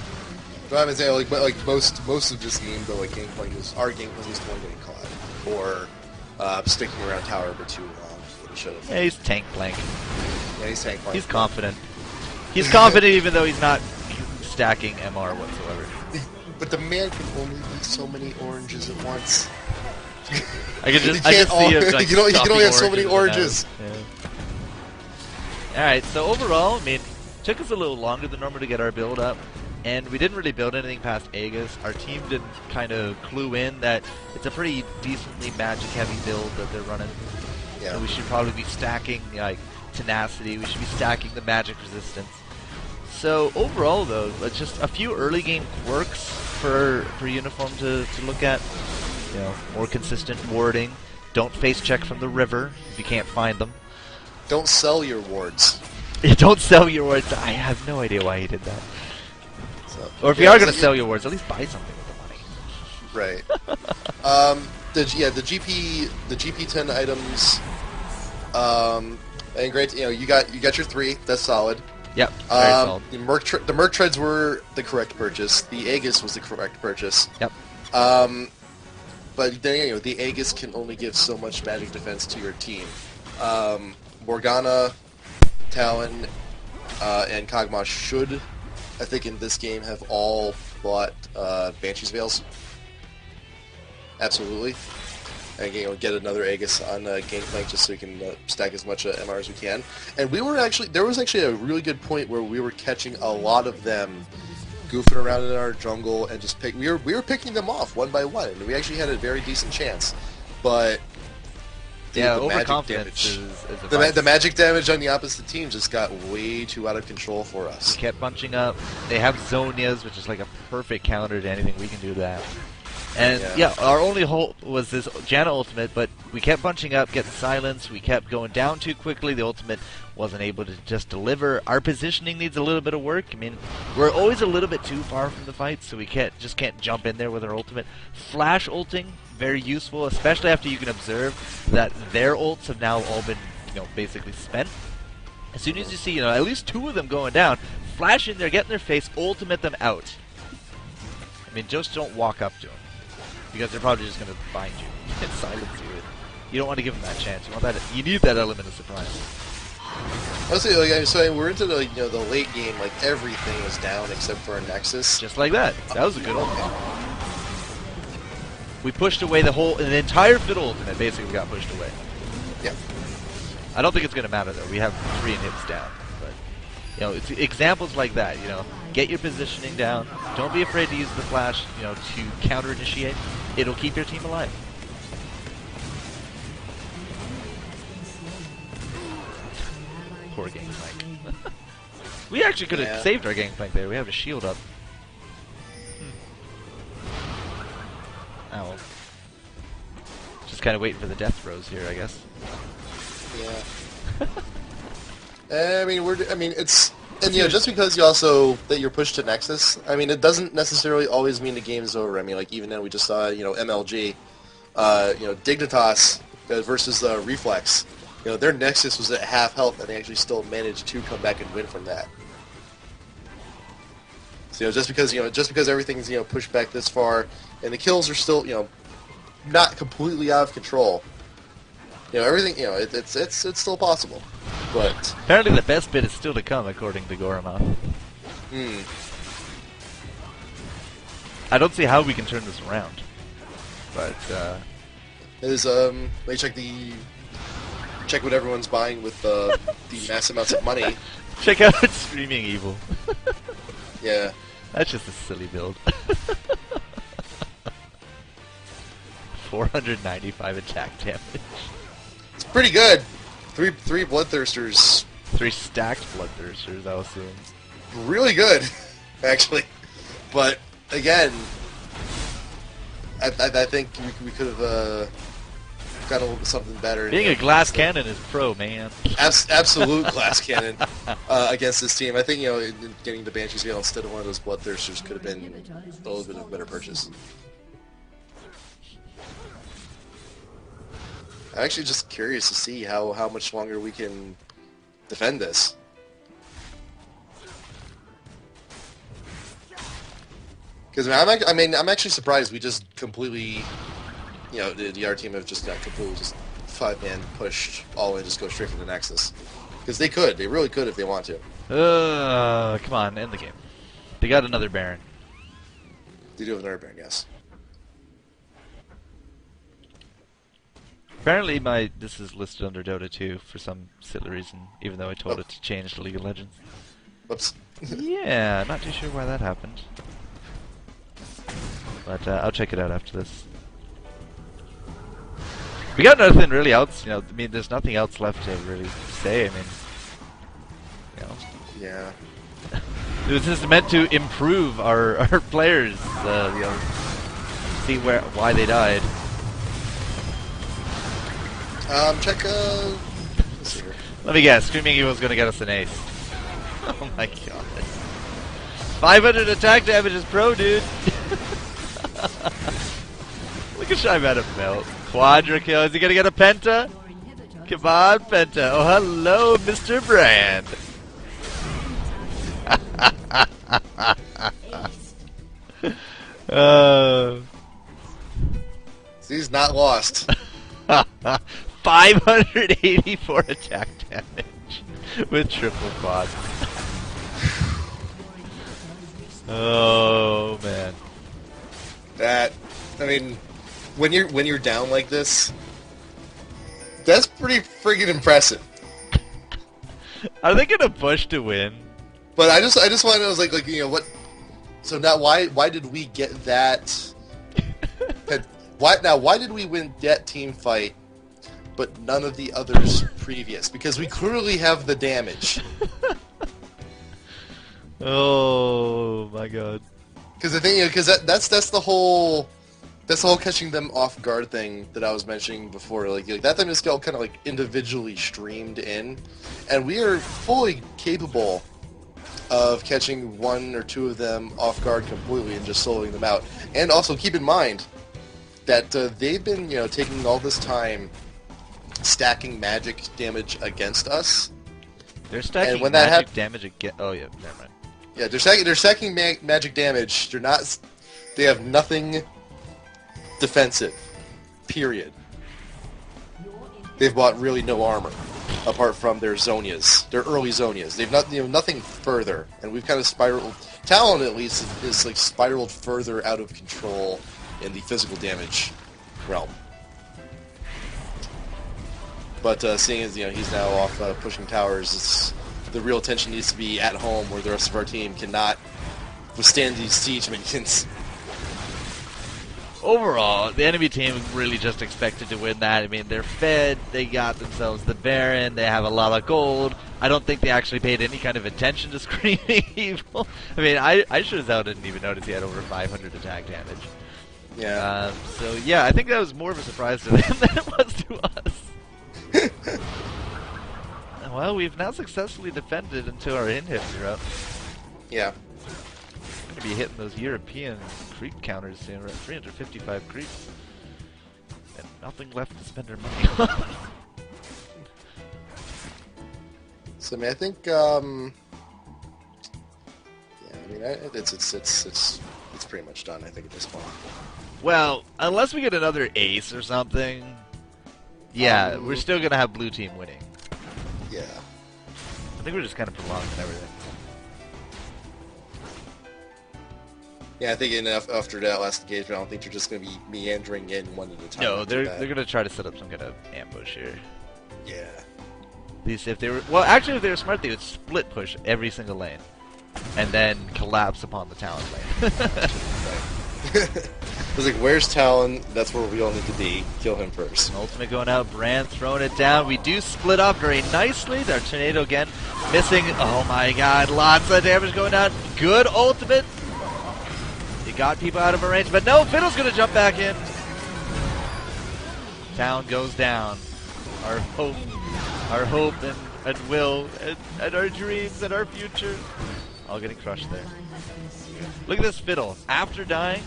But I would say, like most of this game, though, like our Gangplank was the one getting caught, or sticking around tower for too long. Yeah, he's tank blank. Yeah, he's tank blank. He's confident. He's confident even though he's not stacking MR whatsoever. But the man can only eat so many oranges at once. I just see him like you can only have so many oranges. Yeah. Alright, so overall, I mean, took us a little longer than normal to get our build up. And we didn't really build anything past Aegis. Our team didn't kind of clue in that it's a pretty decently magic-heavy build that they're running. Yeah. So we should probably be stacking like tenacity. We should be stacking the magic resistance. So overall, though, just a few early game quirks for Uniform to look at. You know, more consistent warding. Don't face check from the river if you can't find them. Don't sell your wards. Don't sell your wards. I have no idea why he did that. So, or if you are going to sell your wards, at least buy something with the money. Right. The GP 10 items. And great. You know, you got your 3. That's solid. Yep. Very solid. The Merc Treads were the correct purchase. The Aegis was the correct purchase. Yep. But then, you know, the Aegis can only give so much magic defense to your team. Morgana, Talon, and Kog'Maw should, I think, in this game have all bought Banshee's Veils. Absolutely. And, you know, get another Aegis on Gangplank just so we can stack as much MR as we can. And there was actually a really good point where we were catching a lot of them goofing around in our jungle and just we were picking them off one by one, and we actually had a very decent chance. But yeah, the overconfidence the magic damage on the opposite team just got way too out of control for us. We kept bunching up. They have Zonias, which is like a perfect counter to anything we can do to that. And yeah, our only hope was this Janna ultimate, but we kept bunching up, getting silenced. We kept going down too quickly. The ultimate wasn't able to just deliver. Our positioning needs a little bit of work. I mean, we're always a little bit too far from the fight, so we can't jump in there with our ultimate. Flash ulting, very useful, especially after you can observe that their ults have now all been, you know, basically spent. As soon as you see, you know, at least 2 of them going down, flash in there, get in their face, ultimate them out. I mean, just don't walk up to them, because they're probably just going to find you and silence you. You don't want to give them that chance. You need that element of surprise. Honestly, like, so we're into the the late game. Like everything is down except for our Nexus. Just like that. That was a good ultimate. We pushed away the entire fiddle ultimate. Basically, got pushed away. Yeah. I don't think it's going to matter though. We have 3 inhibs down. But you know, it's examples like that. You know, get your positioning down. Don't be afraid to use the flash. You know, to counter initiate. It'll keep your team alive. Poor Gangplank. We actually could have saved our Gangplank there. We have a shield up. Oh. Just kind of waiting for the death throws here, I guess. Yeah. I mean, it's just because you're pushed to Nexus. I mean, it doesn't necessarily always mean the game's over. I mean, like even then we just saw MLG, Dignitas versus Reflex. You know, their Nexus was at half health, and they actually still managed to come back and win from that. So just because everything's pushed back this far, and the kills are still not completely out of control. Everything it's still possible. But apparently the best bit is still to come, according to Gorama. I don't see how we can turn this around. But let me check what everyone's buying with the mass amounts of money. check out Screaming Evil. Yeah. That's just a silly build. 495 attack damage. It's pretty good. Three Bloodthirsters. 3 stacked Bloodthirsters, I'll assume. Really good, actually. But again, I think we could have got a little bit something better. Being a glass cannon is pro, man. Absolute glass cannon against this team. I think getting the Banshee's Veil instead of one of those Bloodthirsters could have been a little bit of a better purchase. I'm actually just curious to see how much longer we can defend this. Because I'm actually surprised we just completely, the R team have just got completely just 5-man pushed all in, just go straight for the Nexus. Because they really could if they want to. Come on, end the game. They got another Baron. They do have another Baron, yes. Apparently this is listed under Dota 2 for some silly reason, even though I told it to change to League of Legends. Whoops. Yeah, not too sure why that happened. But I'll check it out after this. We got nothing really else, there's nothing else left to really say, Yeah. It was just meant to improve our players, see why they died. Check, let's see here. Let me guess, Screaming Evil's gonna get us an ace. Oh my god. 500 attack damage is pro, dude! Look at Shyman melt. Quadra kill, is he gonna get a penta? Come on, penta. Oh, hello, Mr. Brand! He's not lost. 584 attack damage with triple quad. Oh man. When you're down like this, that's pretty friggin' impressive. Are they gonna push to win? But I just want to know, what? So now, why did we get that? Why did we win that team fight, but none of the others previous? Because we clearly have the damage. Oh my god. Because the thing, because that's the whole catching them off guard thing that I was mentioning before. Like that thing just got kind of individually streamed in, and we are fully capable of catching one or two of them off guard completely and just soloing them out. And also keep in mind that they've been taking all this time stacking magic damage against us. They're stacking magic damage again. Oh yeah, never mind. Yeah, they're stacking magic damage. They have nothing defensive. Period. They've bought really no armor, apart from their Zonias, their early Zonias. They've nothing further, and we've kind of spiraled. Talon at least is spiraled further out of control in the physical damage realm. But seeing as he's now off pushing towers, the real attention needs to be at home, where the rest of our team cannot withstand these siege minions. Overall, the enemy team really just expected to win that. They're fed, they got themselves the Baron, they have a lot of gold. I don't think they actually paid any kind of attention to Screaming Evil. I sure as hell didn't even notice he had over 500 attack damage. Yeah. So yeah, I think that was more of a surprise to them than it was to us. Well, we've now successfully defended until our inhibs are up. Yeah. We're going to be hitting those European creep counters soon. We're at 355 creeps. And nothing left to spend our money on. So, I think, it's pretty much done, I think, at this point. Well, unless we get another ace or something, yeah, we're still going to have blue team winning. Yeah. think we're just kind of prolonging everything. Yeah, I think after that last engagement, I don't think they're just going to be meandering in one at a time. No, they're going to try to set up some kind of ambush here. Yeah. At least if they were... Well, actually, if they were smart, they would split push every single lane. And then collapse upon the Talon lane. I was like, where's Talon? That's where we all need to be. Kill him first. Ultimate going out, Brand throwing it down. We do split up very nicely. Our Tornado again missing. Oh my god, lots of damage going down. Good ultimate. You got people out of a range, but no, Fiddle's going to jump back in. Town goes down. Our hope and will and our dreams and our future all getting crushed there. Look at this Fiddle. After dying,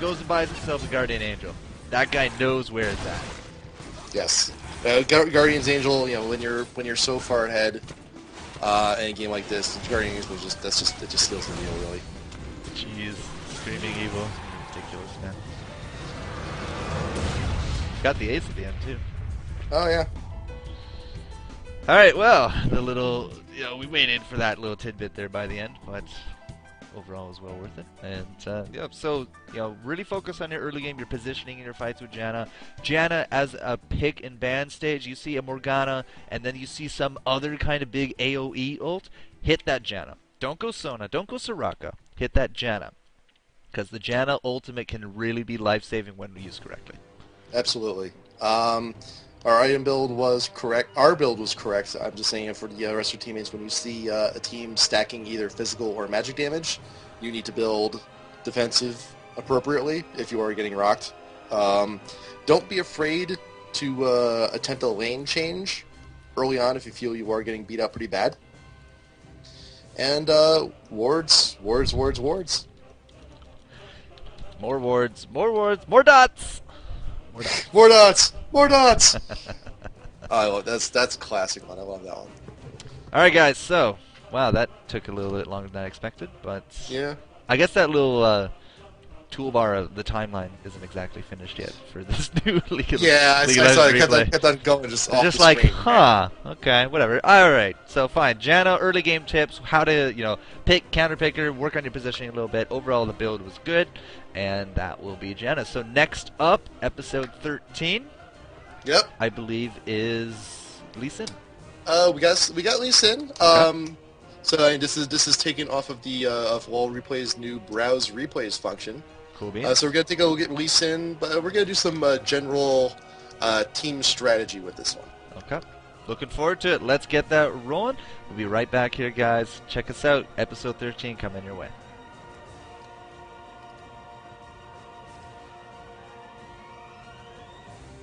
goes and buys himself a Guardian Angel. That guy knows where it's at. Yes. Guardian's Angel, you know, when you're so far ahead in a game like this, Guardian Angel it just steals the deal, really. Jeez. Screaming evil. Ridiculous, man. Got the ace at the end, too. Oh, yeah. Alright, well, the little, we waited for that little tidbit there by the end, but overall it was well worth it. And, yeah, so, really focus on your early game, your positioning in your fights with Janna. Janna, as a pick and ban stage, you see a Morgana, and then you see some other kind of big AoE ult, hit that Janna. Don't go Sona, don't go Soraka, hit that Janna. Because the Janna ultimate can really be life-saving when used correctly. Absolutely. Our item build was correct. Our build was correct. I'm just saying it for the rest of your teammates. When you see a team stacking either physical or magic damage, you need to build defensive appropriately if you are getting rocked. Don't be afraid to attempt a lane change early on if you feel you are getting beat up pretty bad. And wards. More wards, more dots! More dots! More dots! Oh, that's a classic one. I love that one. Alright guys, so, wow, that took a little bit longer than I expected, but yeah, I guess that little toolbar of the timeline isn't exactly finished yet for this new League of I saw it kept on going just off just the like, screen. huh, okay, whatever. Alright, so fine. Janna, early game tips, how to, pick, counter picker, work on your positioning a little bit. Overall, the build was good, and that will be Janna. So next up, episode 13, yep, I believe is Lee Sin. We got Lee Sin. Okay. So I mean, this is taken off of the of LoL Replay's new browse replays function. Cool beans. So we're gonna take a look at Lee Sin, but we're gonna do some general team strategy with this one. Okay. Looking forward to it. Let's get that rolling. We'll be right back here, guys. Check us out. Episode 13 coming your way.